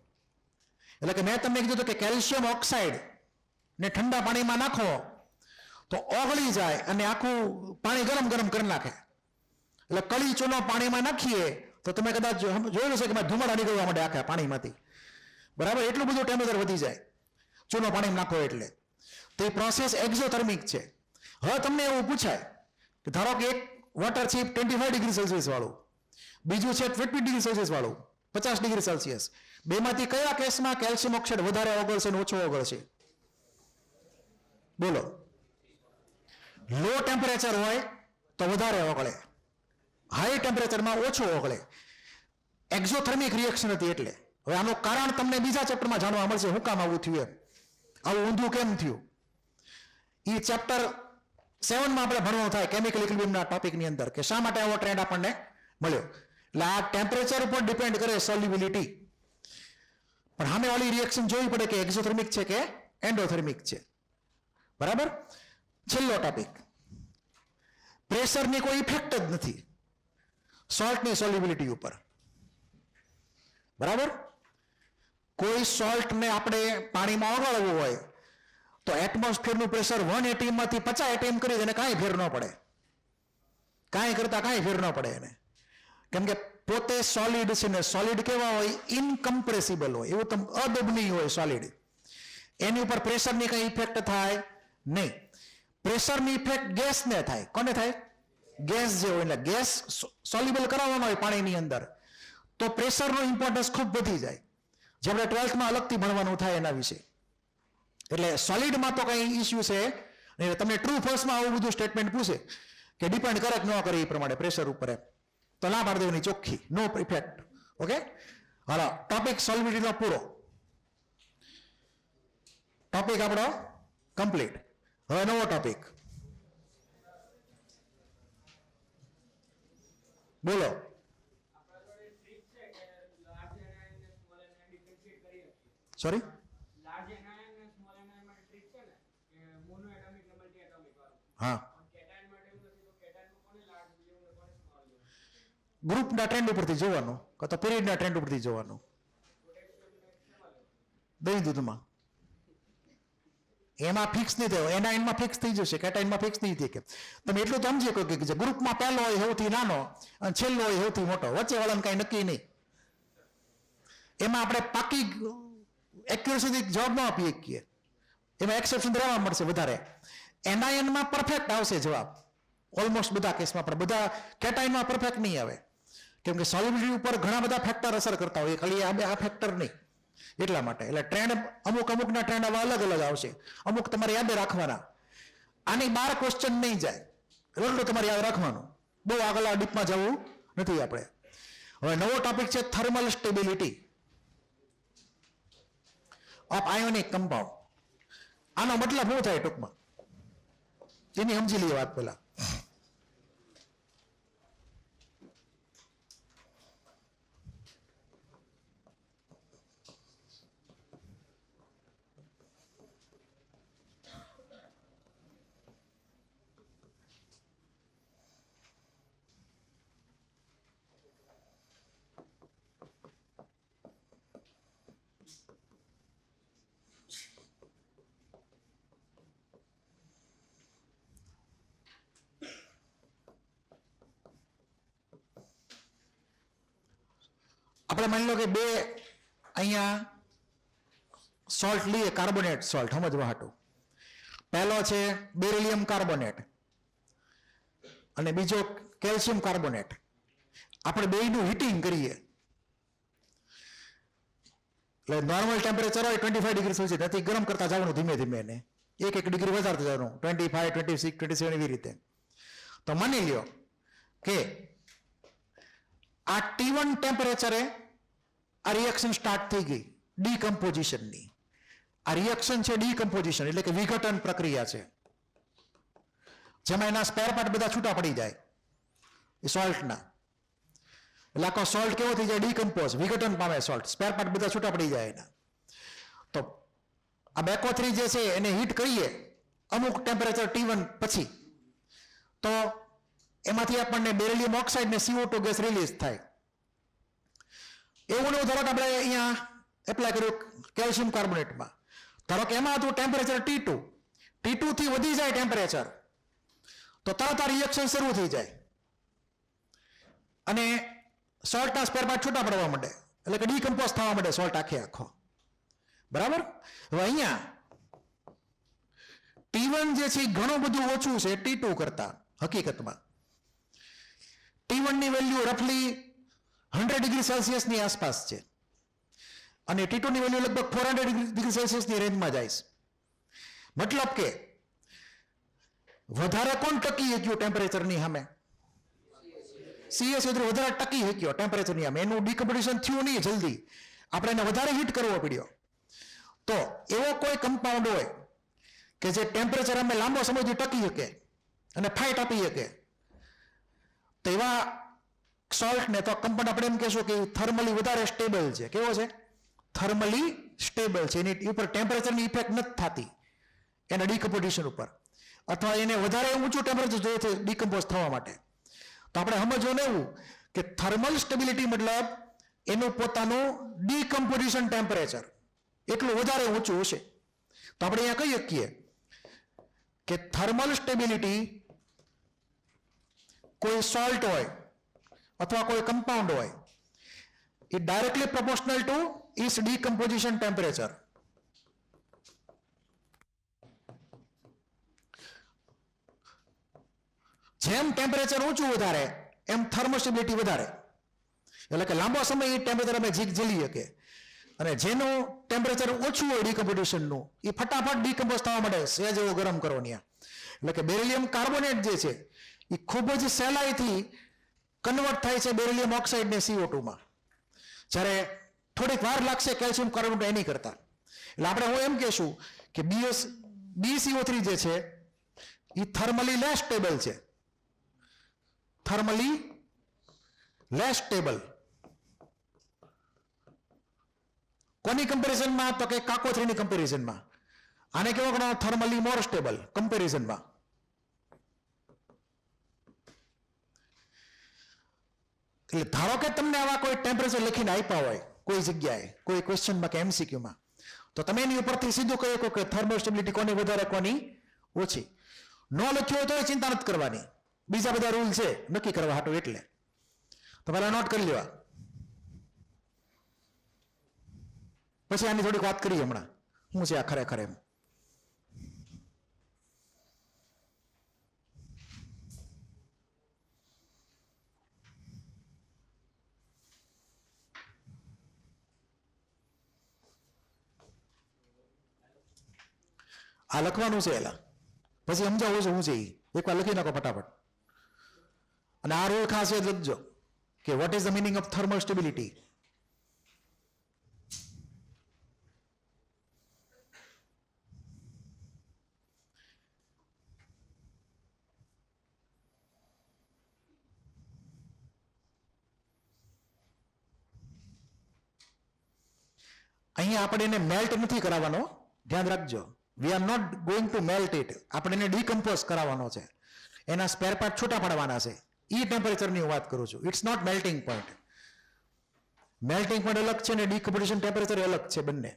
એટલે કે મેં તમને કીધું હતું કે કેલ્શિયમ ઓક્સાઇડ ને ઠંડા પાણીમાં નાખો તો ઓગળી જાય અને આખું પાણી ગરમ કરી નાખે. એટલે કળી ચૂનો પાણીમાં નાખીએ તો તમે કદાચ જોયું છે કે ધુમાડા નીકળવા માટે આખા પાણીમાંથી, બરાબર? એટલું બધું ટેમ્પરેચર વધી જાય ચૂનો પાણીમાં નાખો એટલે. તો એ પ્રોસેસ એક્ઝોથર્મિક છે. હવે તમને એવું પૂછાય કે ધારો કે એક વોટર છે 25 ડિગ્રી સેલ્સિયસ વાળું, બીજું છે 20 ડિગ્રી સેલ્સિયસ વાળું, 50 ડિગ્રી સેલ્સિયસ, બેમાંથી કયા કેસમાં કેલ્શિયમ ઓક્સાઇડ વધારે ઓગળશે અને ઓછો ઓગળશે? બોલો. લો ટેમ્પરેચર હોય તો વધારે ઓગળે, હાઈ ટેમ્પરેચરમાં ઓછો ઓગળે. એક્ઝોથર્મિક રિએક્શન હતી એટલે. હવે આનું કારણ તમને બીજા ચેપ્ટરમાં જાણવા મળશે, શું કામ આવું થયું, એમ આવું ઊંધું કેમ થયું. એ ચેપ્ટર 7માં આપણે ભણવાનું થાય કેમિકલ ઇક્વિલિબ્રિયમના ટોપિકની અંદર, કે શા માટે આવો ટ્રેન્ડ આપણને મળ્યો. એટલે આ ટેમ્પરેચર ઉપર ડિપેન્ડ કરે સોલ્યુબિલિટી. પણ સામે વાળી રિએક્શન જોવી પડે કે એક્ઝોથર્મિક છે કે એન્ડોથર્મિક છે. બરાબર? છેલ્લો ટોપિક, પ્રેશરની કોઈ ઇફેક્ટ જ નથી સોલ્ટની સોલ્યુબિલિટી ઉપર. બરાબર? કોઈ સોલ્ટને આપણે પાણીમાં ઓગાળવું હોય તો એટમોસ્ફિયરનું પ્રેશર 180 માંથી 50 atm કરી એને કાંઈ ફેર ન પડે, કાંઈ કરતા કાંઈ ફેર ન પડે એને, કેમ કે પોતે સોલિડ છે ને. સોલિડ કેવા હોય? ઇનકમ્પ્રેસિબલ હોય, એવું તમે અદબનીય હોય સોલિડ. એની ઉપર પ્રેશરની કઈ ઇફેક્ટ થાય નહીં. પ્રેશરની ઇફેક્ટ ગેસને થાય. કોને થાય? ગેસ જે હોય, એટલે ગેસ સોલ્યુબલ કરાવવાનો હોય પાણીની અંદર તો પ્રેશરનો ઇમ્પોર્ટન્સ ખૂબ વધી જાય, જે આપણે 12thમાં અલગથી ભણવાનું થાય એના વિશે. એટલે સોલિડમાં તો કઈ ઇસ્યુ છે નહીં. તમને ટ્રુ ફોલ્સમાં આવું બધું સ્ટેટમેન્ટ પૂછે કે ડિપેન્ડ કરે કે ન કરે એ પ્રમાણે પ્રેશર ઉપર એમ, તો ના પાડી દેવાની ચોખ્ખી, નો ઇફેક્ટ. ઓકે, હાલો, ટોપિક સોલ્યુબિલિટીનો પૂરો. ટોપિક આપણો કમ્પ્લીટ. હવે નવો ટોપિક બોલો. સોરી, હા, ગ્રુપના ટ્રેન્ડ ઉપરથી જોવાનું કાં તો પીરિયડના ટ્રેન્ડ ઉપરથી જોવાનું. દહીં દૂધમાં એમાં ફિક્સ નહીં થયો, એનાઇનમાં ફિક્સ થઈ જશે, કેટાઇનમાં ફિક્સ નહીં થઈ. કે તમે એટલું તો સમજી શકો કે ગ્રુપમાં પહેલો હોય સૌથી નાનો અને છેલ્લો હોય સૌથી મોટો, વચ્ચે વાળાને કઈ નક્કી નહીં. એમાં આપણે પાકી એક્યુરેસીથી જવાબ ન આપી શકીએ, એમાં એક્સેપ્શન રહેવા મળશે વધારે. એનાઇનમાં પરફેક્ટ આવશે જવાબ ઓલમોસ્ટ બધા કેસમાં, પણ બધા કેટાઇનમાં પરફેક્ટ નહીં આવે, કેમ કે સોલ્યુબિલિટી ઉપર ઘણા બધા ફેક્ટર અસર કરતા હોય, ખાલી આ ફેક્ટર નહીં. એટલા માટે એટલે ટ્રેન્ડ અમુકના ટ્રેન્ડ આવા અલગ અલગ આવશે, અમુક તમારે યાદ રાખવાના. આની 12 ક્વેશ્ચન નહીં જાય, એટલું તમારે યાદ રાખવાનું, બહુ આગળ ડીપમાં જવું નથી આપણે. હવે નવો ટોપિક છે thermal stability of ionic compound. આનો મતલબ શું થાય ટૂંકમાં એની સમજી લઈએ વાત પહેલા. આપણે માની લો કે બે અહીંયા સોલ્ટ લઈએ, કાર્બોનેટ સોલ્ટ સમજવા હાટું. પહેલો છે બેરિલિયમ કાર્બોનેટ અને બીજો કેલ્શિયમ કાર્બોનેટ. આપણે બેયનું હીટિંગ કરીએ એટલે નોર્મલ ટેમ્પરેચર હોય 25 ડિગ્રી સેલ્સિયસ, નથી ગરમ કરતા જવાનું ધીમે ધીમે એને 1 ડિગ્રી વધારતા જવાનું, 25, 26, 27 એવી રીતે. તો માની લ્યો કે આ T1 ટેમ્પરેચરે આ રિએક્શન સ્ટાર્ટ થઈ ગઈ ડીકમ્પોઝિશનની. આ રિએક્શન છે ડીકમ્પોઝિશન એટલે કે વિઘટન પ્રક્રિયા છે, જેમાં એના સ્પેર પાર્ટ બધા છૂટા પડી જાય એ સોલ્ટના. એટલે આખો સોલ્ટ કેવો થઈ જાય? ડીકમ્પોઝ, વિઘટન પામે સોલ્ટ, સ્પેર પાર્ટ બધા છૂટા પડી જાય એના. તો આ બેકો3 જે છે એને હીટ કરીએ અમુક ટેમ્પરેચર T1 પછી, તો એમાંથી આપણને બેરિલિયમ ઓક્સાઇડ ને CO2 ગેસ રિલીઝ થાય. એવું ધારો કે આપણે અહીંયા એપ્લાય કર્યું કેલ્શિયમ કાર્બોનેટમાં, ધારો કે એમાં હતું ટેમ્પરેચર T2 થી વધી જાય ટેમ્પરેચર તો તરત આ રિએક્શન શરૂ થઈ જાય અને સોલ્ટના સ્પેર પાર્ટ છૂટા પડવા માંડે, એટલે કે ડીકમ્પોઝ થવા માંડે સોલ્ટ આખો. બરાબર? હવે અહીંયા T1 જે છે ઘણું બધું ઓછું છે T2 કરતા. હકીકતમાં T1 ની વેલ્યુ રફલી 100 ડિગ્રી સેલ્સિયસની આસપાસ છે અને T2 ની વેલ્યુ લગભગ 400 ડિગ્રી સેલ્સિયસની રેન્જમાં જાય છે. મતલબ કે વધારે કોણ ટકી શક્યું ટેમ્પરેચરની સામે? CS વધારે ટકી શક્યો ટેમ્પરેચરની સામે. એનું ડીકમ્પોઝિશન થયું નહીં જલ્દી, આપણે એને વધારે હીટ કરવો પડ્યો. તો એવો કોઈ કમ્પાઉન્ડ હોય કે જે ટેમ્પરેચર અમે લાંબો સમયથી ટકી શકે અને ફાઇટ આપી શકે, તો એવા સોલ્ટને તો કમ્પાઉન્ડ આપણે એમ કહેશું કે થર્મલી વધારે સ્ટેબલ છે. કેવો છે? થર્મલી સ્ટેબલ છે, એની ઉપર ટેમ્પરેચરની ઇફેક્ટ નથી થતી એના ડીકમ્પોઝિશન ઉપર, અથવા એને વધારે ઊંચું ટેમ્પરેચર જોઈએ છે ડીકમ્પોઝ થવા માટે. તો આપણે સમજવું એવું કે થર્મલ સ્ટેબિલિટી મતલબ એનું પોતાનું ડીકમ્પોઝિશન ટેમ્પરેચર એટલું વધારે ઊંચું હશે. તો આપણે અહીંયા કહી શકીએ કે થર્મલ સ્ટેબિલિટી કોઈ સોલ્ટ હોય અથવા કોઈ કમ્પાઉન્ડ હોય એ directly proportional to its decomposition temperature. જેમ ટેમ્પરેચર ઊંચું વધારે એમ થર્મોસ્ટેબિલિટી વધારે, એટલે કે લાંબો સમય એ ટેમ્પરેચર અમે ઝીલી શકે. અને જેનું ટેમ્પરેચર ઓછું હોય ડીકમ્પોઝિશનનું એ ફટાફટ ડીકમ્પોઝ થવા માટે સહેજ એવો ગરમ કરો ત્યાં. એટલે કે બેરિલિયમ કાર્બોનેટ જે છે એ ખૂબ જ સહેલાઈથી કન્વર્ટ થાય છે બેરિલિયમ ઓક્સાઇડ ને CO2 માં, જ્યારે થોડીક વાર લાગશે કેલ્શિયમ કાર્બોનેટ એની કરતા. એટલે આપણે હું એમ કહેશું કે BCO3 જે છે એ થર્મલી લેસ સ્ટેબલ છે. થર્મલી લેસ સ્ટેબલ કોની કમ્પેરિઝનમાં? તો કે કાકો3 ની કમ્પેરિઝનમાં. આને કેવો ગણો? થર્મલી મોર સ્ટેબલ કમ્પેરિઝનમાં. એટલે ધારો કે તમને આવા કોઈ ટેમ્પરેચર લખીને આપ્યા હોય કોઈ જગ્યાએ, કોઈ ક્વેશ્ચનમાં કે MCQમાં, તો તમે એની ઉપરથી સીધું કહી શકો કે થર્મોસ્ટેબિલિટી કોની વધારે કોની ઓછી. ન લખ્યું હોય તો ચિંતા નથી કરવાની, બીજા બધા રૂલ છે નક્કી કરવા હાટું. એટલે તો પહેલા નોટ કરી લેવા, પછી આની થોડીક વાત કરીએ હમણાં શું છે આ ખરેખર એમ. આ લખવાનું છે એલા, પછી સમજાવું છે હું છે એ એકવાર લખી નાખો ફટાફટ. અને આ રૂલ ખાસ યાદ લખજો કે what is the meaning of thermal stability. અહીંયા આપણે એને મેલ્ટ નથી કરાવવાનો, ધ્યાન રાખજો. We are not going to melt it. આપણે એને ડીકમ્પોઝ કરાવવાનો છે, એના સ્પેર પાર્ટ છૂટા પાડવાના છે. એ ટેમ્પરેચરની હું વાત કરું છું. It's not melting point. Melting point અલગ છે ને ડીકમ્પોઝિશન ટેમ્પરેચર અલગ છે બંને.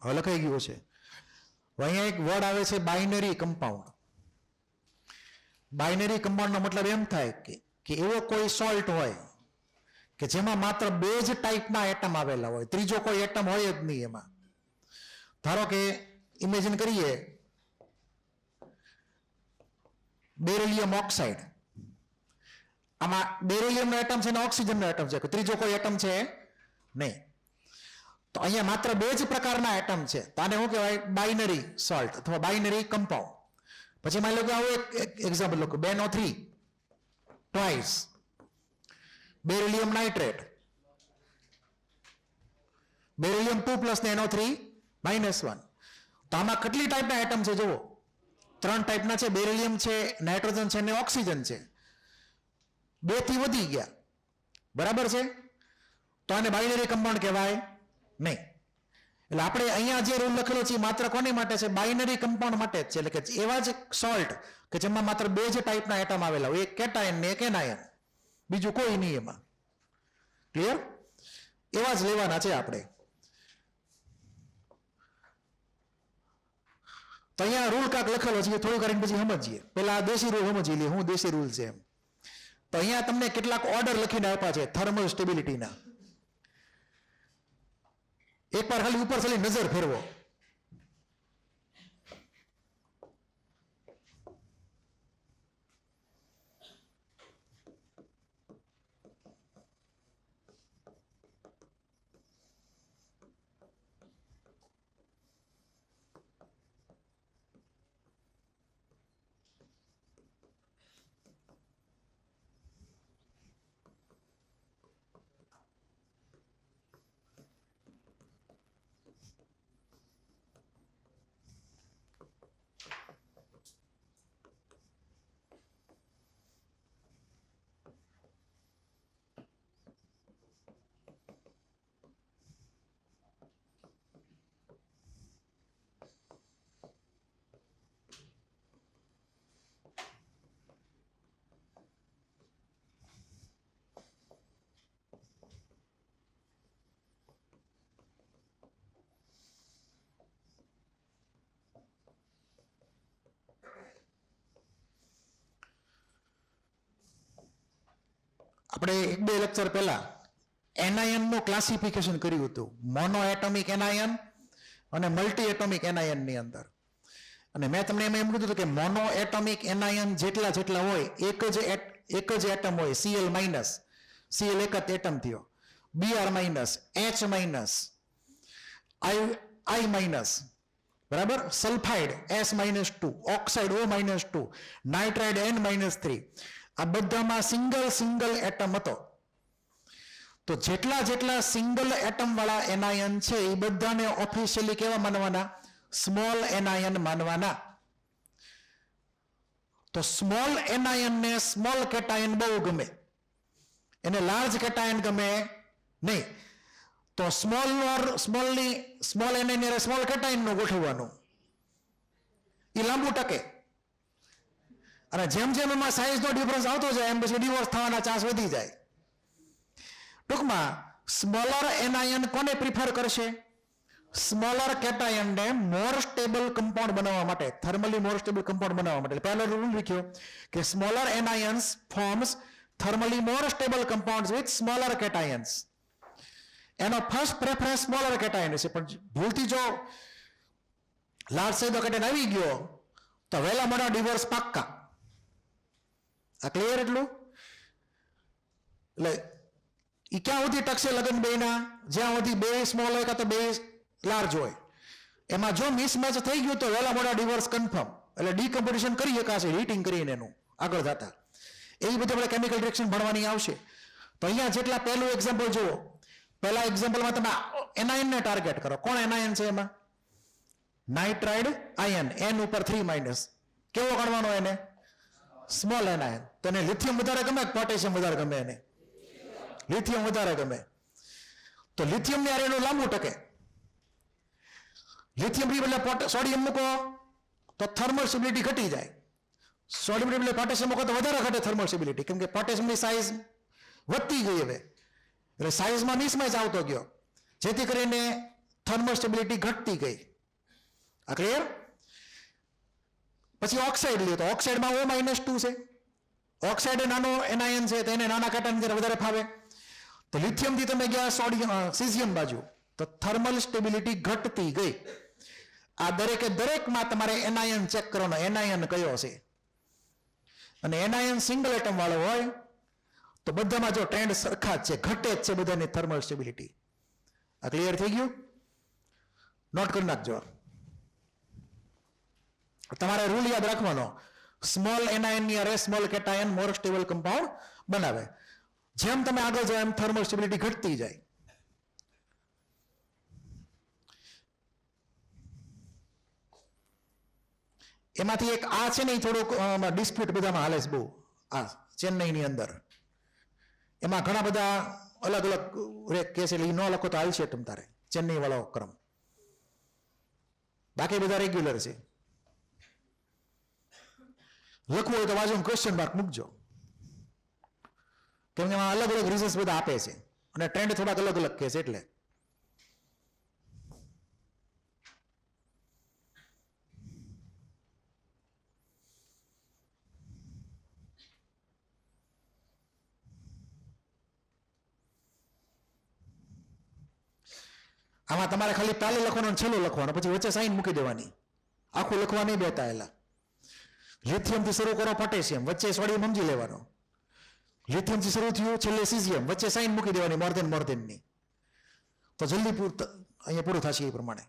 હવે લખાઈ ગયું છે. અહીંયા એક વર્ડ આવે છે બાઇનરી કમ્પાઉન્ડ. બાઇનરી કમ્પાઉન્ડનો મતલબ એમ થાય કે એવો કોઈ સોલ્ટ હોય કે જેમાં માત્ર બે જ ટાઈપના એટમ આવેલા હોય, ત્રીજો કોઈ એટમ હોય જ નહીં એમાં. ધારો કે ઇમેજિન કરીએ બેરિલિયમ ઓક્સાઇડ. આમાં બેરિલિયમનો એટમ છે ને ઓક્સિજનનો એટમ છે, ત્રીજો કોઈ એટમ છે નહીં. તો અહીંયા માત્ર બે જ પ્રકારના એટમ છે, તો આને શું કહેવાય? બાઇનરી સોલ્ટ અથવા બાઇનરી કમ્પાઉન્ડ. પછી માની લો કે આવું એક એક્ઝામ્પલ લખો, BeNO3 twice, beryllium nitrate, beryllium 2+ ને NO3 -1. તો આમાં કેટલી ટાઈપના એટમ છે જુઓ, 3 ટાઈપના છે. બેરિલિયમ છે, નાઇટ્રોજન છે અને ઓક્સિજન છે. 2 થી વધી ગયા, બરાબર છે? તો આને બાઇનરી કમ્પાઉન્ડ કહેવાય નહીં. એટલે આપણે અહીંયા જે રૂલ લખેલો છે માત્ર કોની માટે છે? બાઇનરી કમ્પાઉન્ડ માટે જ છે. એટલે કે એવા જ સોલ્ટ કે જેમાં માત્ર 2 જ ટાઈપના એટમ આવેલા હોય, એક કેટાયન ને એક એનાયન, બીજું કોઈ નહીં એમાં. ક્લિયર? એવા જ લેવાના છે આપણે. તો અહીંયા રૂલ કાંક લખેલો છે, થોડું કરીને પછી સમજીએ. પેલા દેશી રૂલ સમજી લઈએ, હું દેશી રૂલ છે એમ. તો અહીંયા તમને કેટલાક ઓર્ડર લખીને આપ્યા છે થર્મલ સ્ટેબિલિટીના. એકવાર ખાલી ઉપર ચાલી નજર ફેરવો. આપણે 1-2 લેક્ચર પહેલા એનાયન નું ક્લાસિફિકેશન કર્યું હતું, મોનો એટોમિક એનાયન અને મલ્ટી એટોમિક એનાયન ની અંદર. અને મેં તમને એમ કીધું હતું કે મોનો એટોમિક એનાયન જેટલા હોય, એક જ એટમ હોય, Cl-, Cl એક જ એટમ થયો, Br-, H-, I-, બરાબર, sulphide S-2, oxide O-2, nitride N-3, આ બધામાં સિંગલ એટમ હતો. તો જેટલા સિંગલ એટમ વાળા એનાયન છે એ બધાને ઓફિશિયલી કેવા માનવાના? સ્મોલ એનાયન માનવાના. તો સ્મોલ એનાયન ને સ્મોલ કેટાયન બહુ ગમે, એને લાર્જ કેટાયન ગમે નહીં. તો સ્મોલ એનાયન સ્મોલ કેટાયન નું ગોઠવવાનું, એ લાંબુ ટકે. અને જેમ એમાં સાઇઝનો ડિફરન્સ આવતો જાય એમ પછી ડિવોર્સ થવાના ચાન્સ વધી જાય. ટૂંકમાં સ્મોલર એનાયન કોને પ્રિફર કરશે? સ્મોલર કેટાયનને મોર સ્ટેબલ કમ્પાઉન્ડ બનાવવા માટે, થર્મલી મોર સ્ટેબલ કમ્પાઉન્ડ બનાવવા માટે. પહેલો રૂલ લખ્યો કે smaller anions forms thermally more stable compounds with smaller cations. એનો ફર્સ્ટ પ્રેફરન્સ સ્મોલર કેટાયન છે, પણ ભૂલથી જો લાર્જ સાઇઝનો કેટાયન આવી ગયો તો વહેલા મોડા ડિવોર્સ પાક્કા. આ ક્લિયર? એટલું એટલે એ ક્યાં સુધી ટકશે લગ્ન બેના? જ્યાં સુધી બે સ્મોલ હોય કાં તો બે લાર્જ હોય. એમાં જો મિસમેચ થઈ ગયું તો વહેલા મોડા ડિવોર્સ કન્ફર્મ. એટલે ડીકમ્પોઝિશન કરી શકાશે હીટિંગ કરીને એનું આગળ જતા. એવી બધી આપણે કેમિકલ રિએક્શન ભણવાની આવશે. તો અહીંયા જેટલા પહેલું એક્ઝામ્પલ જુઓ, પહેલા એક્ઝામ્પલમાં તમે એનાયનને ટાર્ગેટ કરો. કોણ એનાયન છે એમાં? નાઇટ્રાઇડ આયન, N ઉપર 3-. કેવો ગણવાનો એને? Small anion. તો એને લિથિયમ વધારે ગમે કે પોટેશિયમ વધારે ગમે? એને લિથિયમ વધારે ગમે. તો લિથિયમ ની એનું લાંબુ ટકે. લિથિયમ બદલે સોડિયમ મૂકો તો થર્મલ સ્ટેબિલિટી ઘટી જાય. સોડિયમ બદલે પોટેશિયમ મૂકો તો વધારે ઘટે થર્મલ સ્ટેબિલિટી, કેમ કે પોટેશિયમની સાઇઝ વધતી ગઈ હવે, એટલે સાઇઝમાં મિસમેચ આવતો ગયો, જેથી કરીને થર્મલ સ્ટેબિલિટી ઘટતી ગઈ. આ ક્લિયર? પછી ઓક્સાઇડ લ્યો તો ઓક્સાઇડમાં O-2 છે. ઓક્સાઇડ નાનો એનાયન છે, તો એને નાના કેટાયન વધારે ફાવે. તો લિથિયમ થી તમે ગયા સીઝિયમ બાજુ, તો થર્મલ સ્ટેબિલિટી ઘટતી ગઈ. આ દરેકમાં તમારે એનાયન ચેક કરવાનો, એનાયન કયો છે. અને એનાયન સિંગલ એટમ વાળો હોય તો બધામાં જો ટ્રેન્ડ સરખા જ છે, ઘટે જ છે બધાની થર્મલ સ્ટેબિલિટી. આ ક્લિયર થઈ ગયું? નોટ કરી નાખજો. તમારે રૂલ યાદ રાખવાનો, સ્મોલ એનાયન ની અરે small cation more stable compound બનાવે. જેમ તમે આગળ જાઓ એમ થર્મલ સ્ટેબિલિટી ઘટતી જાય. એમાંથી એક આ છે ને થોડુંક ડિસ્પ્યુટ બધામાં હાલે છે બહુ. આ ચેન્નઈની અંદર એમાં ઘણા બધા અલગ અલગ કેસ, એટલે ન લખો તો હાલશે તમ તારે ચેન્નઈ વાળો ક્રમ, બાકી બધા રેગ્યુલર છે. લખવું હોય તો બાજુ ક્વેશ્ચન માર્ક મૂકજો, કેમ કે એમાં અલગ અલગ રીઝન્સ બધા આપે છે અને ટ્રેન્ડ થોડાક અલગ અલગ કે છે. એટલે આમાં તમારે ખાલી પહેલું લખવાનું, છેલ્લું લખવાનું, પછી વચ્ચે સાઈન મૂકી દેવાની. આખું લખવા નહીં બેતા. એલા લિથિયમ થી શરૂ કરો, પોટેશિયમ, વચ્ચે સોડિયમ સમજી લેવાનો. લિથિયમ થી શરૂ થયું, છેલ્લે સીઝિયમ, વચ્ચે સાઈન મૂકી દેવાની મોર ધેન ની. તો જલ્દી અહીંયા પૂરું થશે એ પ્રમાણે.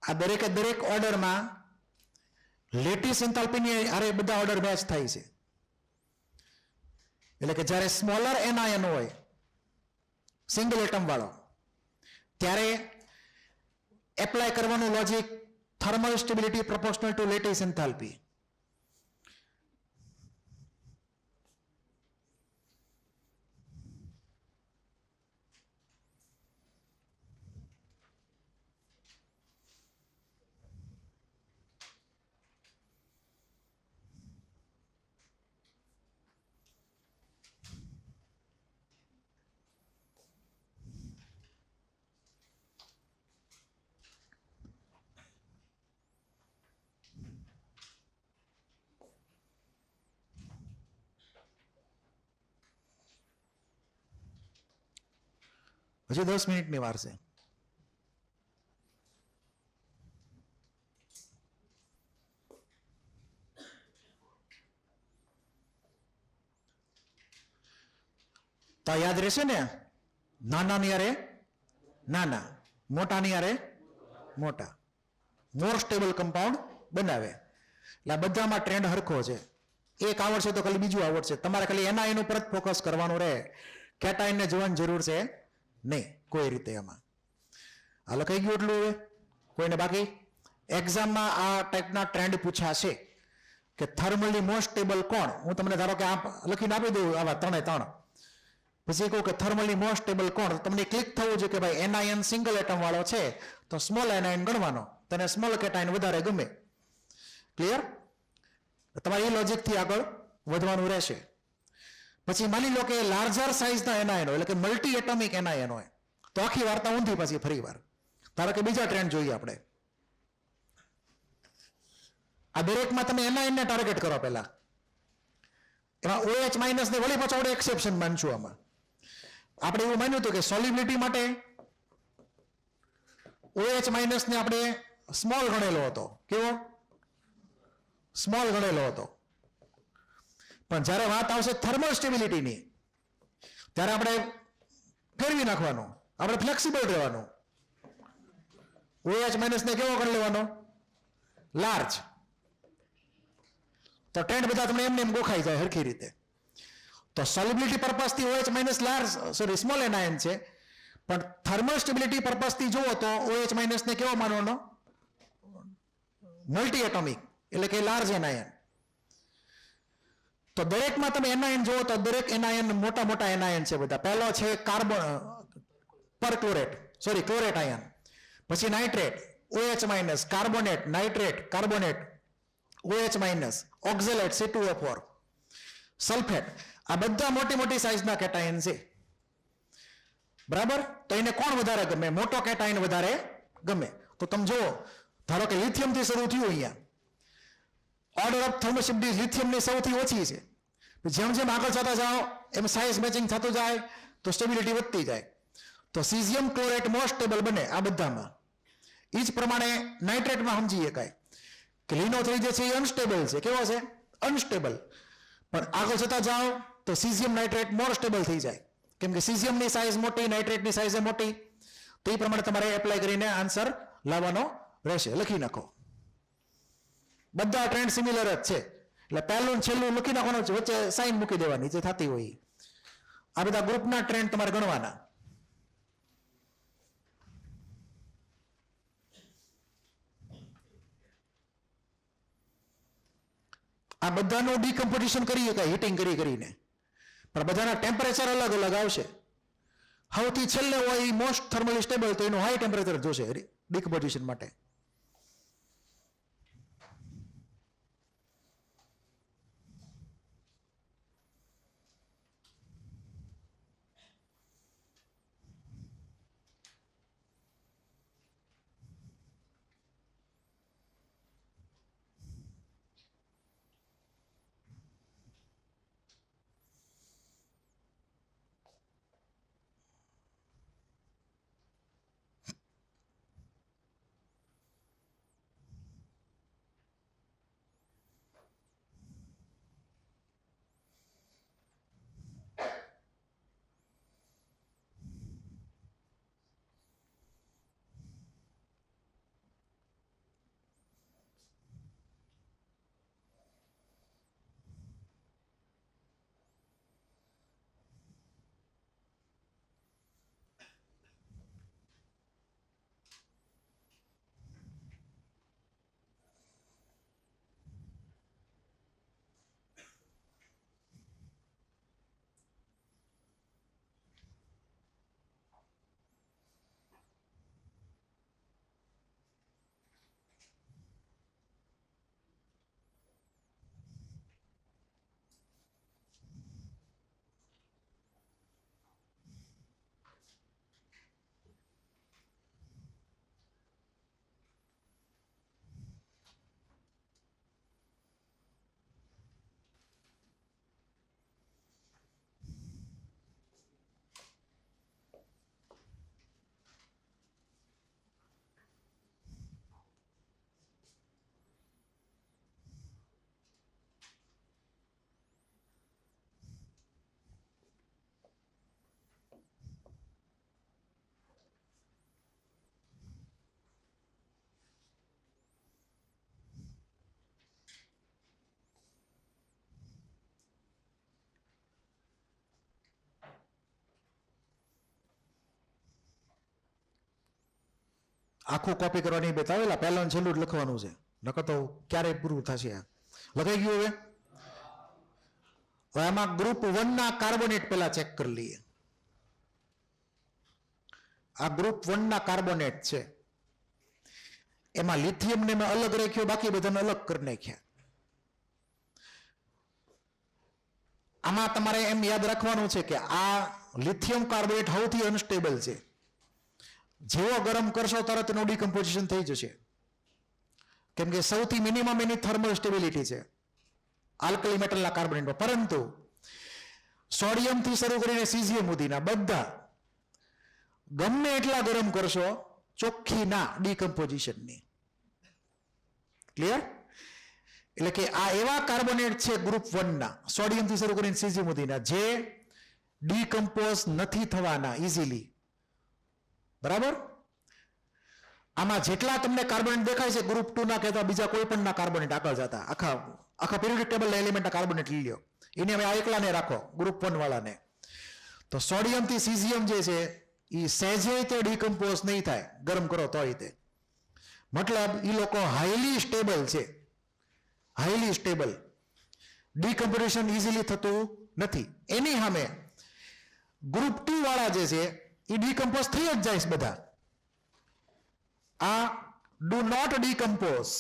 આ દરેકે દરેક ઓર્ડરમાં લેટિસ એન્થાલ્પીની અરે બધા ઓર્ડર મેચ થાય છે. એટલે કે જ્યારે સ્મોલર એનાયન હોય સિંગલ એટમ વાળો, ત્યારે એપ્લાય કરવાનું logic thermal stability proportional two lattice enthalpy. હજી 10 મિનિટની વાર છે. તો યાદ રહેશે ને, નાનાની યારે નાના, મોટાની યારે મોટા, મોર સ્ટેબલ કમ્પાઉન્ડ બનાવે. એટલે બધામાં ટ્રેન્ડ હરખો છે. એક આવડશે તો ખાલી બીજું આવડશે. તમારે ખાલી એનાયન ઉપર જ ફોકસ કરવાનું રહે, કેટાયનને જોવાની જરૂર છે નહીં કોઈ રીતે. એમાં આ લખાઈ ગયું એટલું. હવે કોઈને બાકી એક્ઝામમાં આ ટાઈપના ટ્રેન્ડ પૂછાશે કે થર્મલી મોસ્ટ સ્ટેબલ કોણ. હું તમને ધારો કે આ લખીને આપી દઉં આવા 3 પછી કહું કે થર્મલી મોસ્ટ સ્ટેબલ કોણ, તમને ક્લિક થવું છે કે ભાઈ એનાયન સિંગલ એટમ વાળો છે તો સ્મોલ એનાયન ગણવાનો, તને સ્મોલ કેટાયન વધારે ગમે. ક્લિયર? તમારે એ લોજિકથી આગળ વધવાનું રહેશે. પછી માની લો કે લાર્જર સાઇઝના એનાયન હોય, એટલે કે મલ્ટી એટમિક એનાયન હોય, તો આખી વાર્તા ઊંધી પછી ફરી વાર. ધારો કે બીજા ટ્રેન્ડ જોઈએ આપણે. આ દરેકમાં તમે એનાયનને ટાર્ગેટ કરો પહેલા. એમાં OH માઇનસ ને વળી પાછો એક્સેપ્શન માનશું. આમાં આપણે એવું માન્યું હતું કે સોલ્યુબિલિટી માટે OH માઇનસ ને આપણે સ્મોલ ગણેલો હતો. કેવો? સ્મોલ ગણેલો હતો. પણ જ્યારે વાત આવશે થર્મલ સ્ટેબિલિટીની, ત્યારે આપણે ફેરવી નાખવાનું, આપણે ફ્લેક્સિબલ રહેવાનું. OH માઇનસ ને કેવો ગણી લેવાનો? લાર્જ. તો ટ્રેન્ડ બધા તમને એમને એમ ગોખાઈ જાય હરખી રીતે. તો સોલ્યુબિલિટી પર્પસથી OH minus large small anion છે, પણ થર્મલ સ્ટેબિલિટી પર્પસથી જુઓ તો OH માઇનસ ને કેવો માનવાનો? મલ્ટી એટોમિક, એટલે કે લાર્જ એનાયન. તો દરેકમાં તમે એનાયન જુઓ તો દરેક એનાયન મોટા મોટા એનાયન છે બધા. પહેલો છે કાર્બન પરક્લોરેટ, સોરી ક્લોરેટ આયન, પછી nitrate OH minus, carbonate, nitrate, carbonate, OH minus, oxalate C2O4, sulphate, આ બધા મોટી મોટી સાઇઝના કેટાયન છે. બરાબર? તો એને કોણ વધારે ગમે? મોટો કેટાયન વધારે ગમે. તો તમે જુઓ, ધારો કે લિથિયમ થી શરૂ થયું, અહીંયા ઓર્ડર ઓફ થર્મોશિફ્ટી લિથિયમની સૌથી ઓછી છે. જેમ જેમ આગળ જતા જાઓ એમ સાઇઝ મેચિંગ થતું જાય તો સ્ટેબિલિટી વધતી જાય. તો સીઝિયમ ક્લોરેટ મોસ્ટ સ્ટેબલ બને આ બધામાં. એ જ પ્રમાણે નાઇટ્રેટમાં સમજીએ કાંઈ કે લિનો3 જે છે એ અનસ્ટેબલ છે. કેવો છે? અનસ્ટેબલ. પણ આગળ જતા જાઓ તો સીઝિયમ નાઇટ્રેટ મોર સ્ટેબલ થઈ જાય, કેમ કે સીઝિયમની સાઇઝ મોટી, નાઇટ્રેટની સાઇઝ મોટી. તો એ પ્રમાણે તમારે એપ્લાય કરીને આન્સર લાવવાનો રહેશે. લખી નાખો. બધા ટ્રેન્ડ સિમિલર જ છે, એટલે પહેલું છેલ્લું લખી નાખવાનું છે, વચ્ચે સાઇન મૂકી દેવાની જે થતી હોય. આ બધા ગ્રુપના ટ્રેન્ડ તમારે ગણવાના. આ બધાનું ડીકમ્પોઝિશન કરીએ કાંઈ હીટિંગ કરીને, પણ બધાના ટેમ્પરેચર અલગ અલગ આવશે. સૌથી છેલ્લે હોય મોસ્ટ થર્મલી સ્ટેબલ, તો એનું હાઈ ટેમ્પરેચર જોશે ડીકમ્પોઝિશન માટે. આખું કોપી કરવાની બતાવેલા, પહેલા છેલ્લું જ લખવાનું છે, નકર તો ક્યારેય પૂરું થશે. લખાઈ ગયું? હવે આમાં ગ્રુપ 1 ના કાર્બોનેટ પેલા ચેક કરી લઈએ. આ ગ્રુપ 1 ના કાર્બોનેટ છે, એમાં લિથિયમ ને મેં અલગ રાખ્યો, બાકી બધાને અલગ કરી નાખ્યા. આમાં તમારે એમ યાદ રાખવાનું છે કે આ લિથિયમ કાર્બોનેટ સૌથી અનસ્ટેબલ છે. જેવો ગરમ કરશો તરત એનું ડીકમ્પોઝિશન થઈ જશે, કેમ કે સૌથી મિનિમમ એની થર્મલ સ્ટેબિલિટી છે આલ્કલી મેટલના કાર્બોનેટમાં. પરંતુ સોડિયમથી શરૂ કરીને સીઝિયમ સુધીના બધા ગમે એટલા ગરમ કરશો, ચોખ્ખી ના ડીકમ્પોઝિશનની. ક્લિયર? એટલે કે આ એવા કાર્બોનેટ છે ગ્રુપ 1 ના, સોડિયમથી શરૂ કરીને સીઝિયમ સુધીના, જે ડીકમ્પોઝ નથી થવાના ઇઝીલી. બરાબર? આમાં જેટલા તમને કાર્બોનેટ દેખાય છે ગ્રુપ 2 ના કહેતા બીજા કોઈ પણ ના કાર્બોનેટ આગળ જતા, આખા પીરિયોડિક ટેબલ એલિમેન્ટના કાર્બોનેટ લઈ લો, એને હવે આ એકલાને રાખો ગ્રુપ 1 વાળાને. તો સોડિયમથી સીઝિયમ જે છે એ સહેજે તે ડીકમ્પોઝ નહીં થાય ગરમ કરો તોય તે. મતલબ એ લોકો હાઈલી સ્ટેબલ છે, હાઈલી સ્ટેબલ. ડીકમ્પોઝિશન ઇઝીલી થતું નથી. એની સામે ગ્રુપ 2 વાળા જે છે એ ડીકમ્પોઝ થઈ જ જાય છે બધા. આ ડુ નોટ ડીકમ્પોઝ,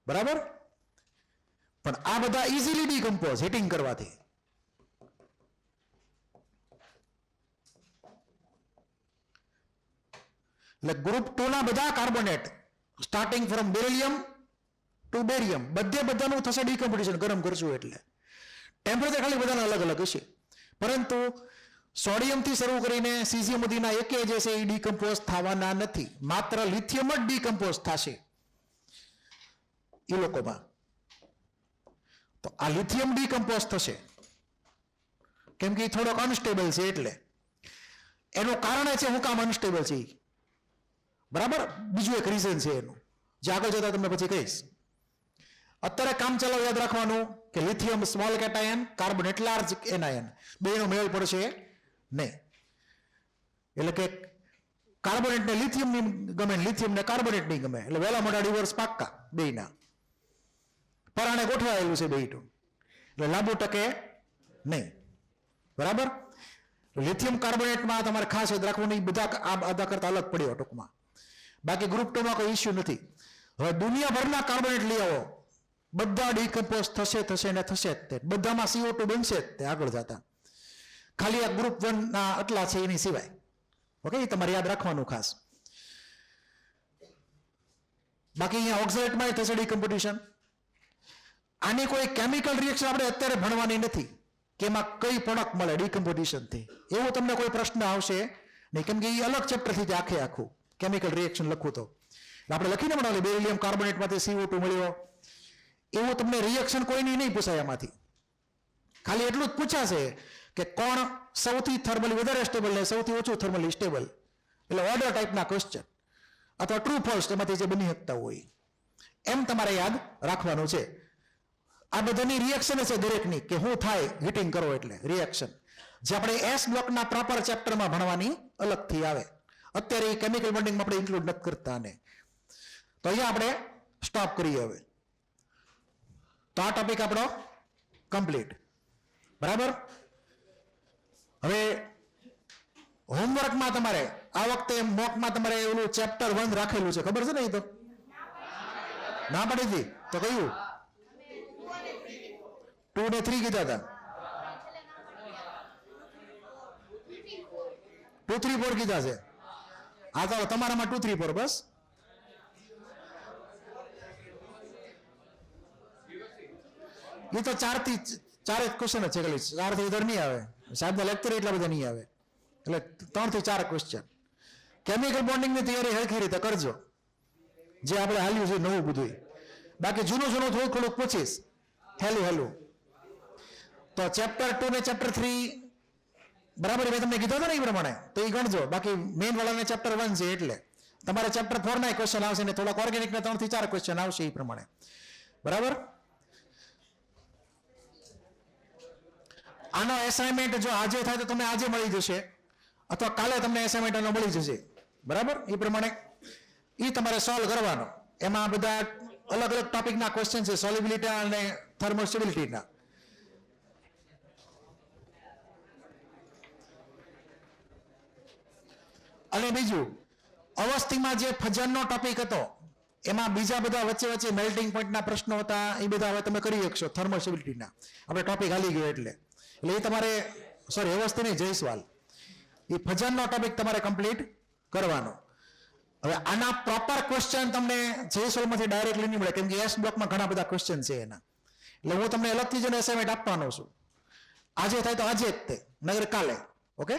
બરાબર, પણ આ બધા ઇઝીલી ડીકમ્પોઝ હીટિંગ કરવાથી. એટલે ગ્રુપ 2 ના બધા carbonate starting from beryllium to barium બધાનું થશે ડીકમ્પોઝિશન ગરમ કરશું એટલે. ટેમ્પરેચર ખાલી બધાના અલગ અલગ હશે, પરંતુ સોડિયમ થી શરૂ કરીને સીઝિયમ સુધીના એકે જે છે એ ડીકમ્પોઝ થવાના નથી. માત્ર લિથિયમ જ ડીકમ્પોઝ થશે એ લોકોમાં. તો આ લિથિયમ ડીકમ્પોઝ થશે કેમ કે એ થોડોક અનસ્ટેબલ છે, એટલે એનું કારણ છે હું કામ અનસ્ટેબલ છે, બરાબર. બીજું એક રીઝન છે એનું, જે આગળ જતા તમને પછી કહીશ. અત્યારે કામ ચલાવ યાદ રાખવાનું કે lithium small cation, carbonate large anion, બેનો મેળ પડશે નહીં. એટલે કે કાર્બોનેટ ને લિથિયમ ની ગમે, લિથિયમ ને કાર્બોનેટ નહીં ગમે, એટલે વહેલા મોટા ડિવોર્સ પાક્કા બેયના. પરાણે ગોઠવાયેલું છે બેયનું, એટલે લાંબુ ટકે નહીં, બરાબર. લિથિયમ કાર્બોનેટમાં તમારે ખાસ યાદ રાખવાનું, બધા આ બધા કરતા અલગ પડ્યો ટૂંકમાં. બાકી ગ્રુપ 2 માં કોઈ ઇસ્યુ નથી. હવે દુનિયાભરના કાર્બોનેટ લઈ આવો, બધા ડીકમ્પોઝ થશે ને થશે જ તે, બધામાં CO2 બનશે જ તે આગળ જતા. ખાલી આ ગ્રુપ 1 ના આટલા છે એની સિવાય. ઓકે, એ તમારે યાદ રાખવાનું ખાસ. બાકી અહીંયા ઓક્ઝાઇડમાં થશે ડીકમ્પોઝિશન. આની કોઈ કેમિકલ રિએક્શન આપણે અત્યારે ભણવાની નથી કે એમાં કઈ પ્રોડક્ટ મળે ડીકમ્પોઝિશન થી, એવું તમને કોઈ પ્રશ્ન આવશે નહીં, કેમ કે એ અલગ ચેપ્ટર થી આખું કેમિકલ રિએક્શન લખવું. તો આપણે લખીને ભણાવીએ બેરિલિયમ કાર્બોનેટમાંથી CO2 મળ્યો, એવું તમને રિએક્શન કોઈની નહીં પૂછાય એમાંથી. ખાલી એટલું જ પૂછાશે કે કોણ સૌથી થર્મલી વધારે સ્ટેબલ ને સૌથી ઓછું થર્મલી સ્ટેબલ, એટલે ઓર્ડર ટાઈપના ક્વેશ્ચન, અથવા ટ્રુ ફોલ્સ એમાંથી જે બની શકતા હોય એમ તમારે યાદ રાખવાનું છે. આ બધાની રિએક્શન છે દરેકની કે શું થાય હીટિંગ કરો એટલે રિએક્શન, જે આપણે S બ્લોકના પ્રોપર ચેપ્ટરમાં ભણવાની અલગથી આવે. અત્યારે એ કેમિકલ બોન્ડિંગમાં આપણે ઇન્ક્લુડ નથી કરતા ને. તો અહીંયા આપણે સ્ટોપ કરીએ હવે. તો આ ટોપિક આપણો કમ્પ્લીટ, બરાબર. હવે હોમવર્કમાં તમારે આ વખતે મોકમાં તમારે એવું ચેપ્ટર 1 રાખેલું છે, ખબર છે ને? એ તો ના પડી હતી તો કયું 2 ને 3 કીધા હતા, 2, 3, 4 કીધા છે. હા, તો તમારામાં 2, 3, 4 બસ. એ તો 4 થી 4 ક્વેશ્ચન જ છે, ખાલી 4 થી વધારે નહીં આવે. સાહેબના લેક્ચર એટલા બધા નહીં આવે, એટલે 3 થી 4 ક્વેશ્ચન. કેમિકલ બોન્ડિંગની તૈયારી હરખી રીતે કરજો, જે આપણે હાલ્યું છે નવું બધું. બાકી જૂનું થોડુંક પૂછીશ હેલું. તો ચેપ્ટર 2 ને ચેપ્ટર 3 બરાબર મેં તમને કીધું હતું ને એ પ્રમાણે, તો એ ગણજો. બાકી મેઇન વાળાને ચેપ્ટર 1 છે, એટલે તમારે ચેપ્ટર 4 ના ક્વેશ્ચન આવશે ને થોડાક ઓર્ગેનિક ના 3 થી 4 ક્વેશ્ચન આવશે એ પ્રમાણે, બરાબર. આનો એસાઇનમેન્ટ જો આજે થાય તો તમને આજે મળી જશે, અથવા કાલે તમને એસાઇનમેન્ટ આનો મળી જશે, બરાબર. એ પ્રમાણે એ તમારે સોલ્વ કરવાનો. એમાં બધા અલગ અલગ ટોપિકના ક્વેશ્ચન છે, સોલ્યુબિલિટી અને થર્મોસ્ટેબિલિટીના. અને બીજું અવસ્થિમાં જે ફજનનો ટોપિક હતો એમાં બીજા બધા વચ્ચે મેલ્ટિંગ પોઈન્ટના પ્રશ્નો હતા, એ બધા હવે તમે કરી શકશો થર્મોસ્ટેબિલિટીના. આપણે ટોપિક હાલી ગયો એટલે એ તમારે અવસ્થિ નહીં, જયસ્વાલ, એ ફજનનો ટોપિક તમારે કમ્પ્લીટ કરવાનો. હવે આના પ્રોપર ક્વેશ્ચન તમને જયસ્વાલમાંથી ડાયરેક્ટલી નહીં મળે, કેમ કે S બ્લોકમાં ઘણા બધા ક્વેશ્ચન છે એના. એટલે હું તમને અલગથી જ એસાઇનમેન્ટ આપવાનો છું. આજે થાય તો આજે જ તે, નગર કાલે. ઓકે.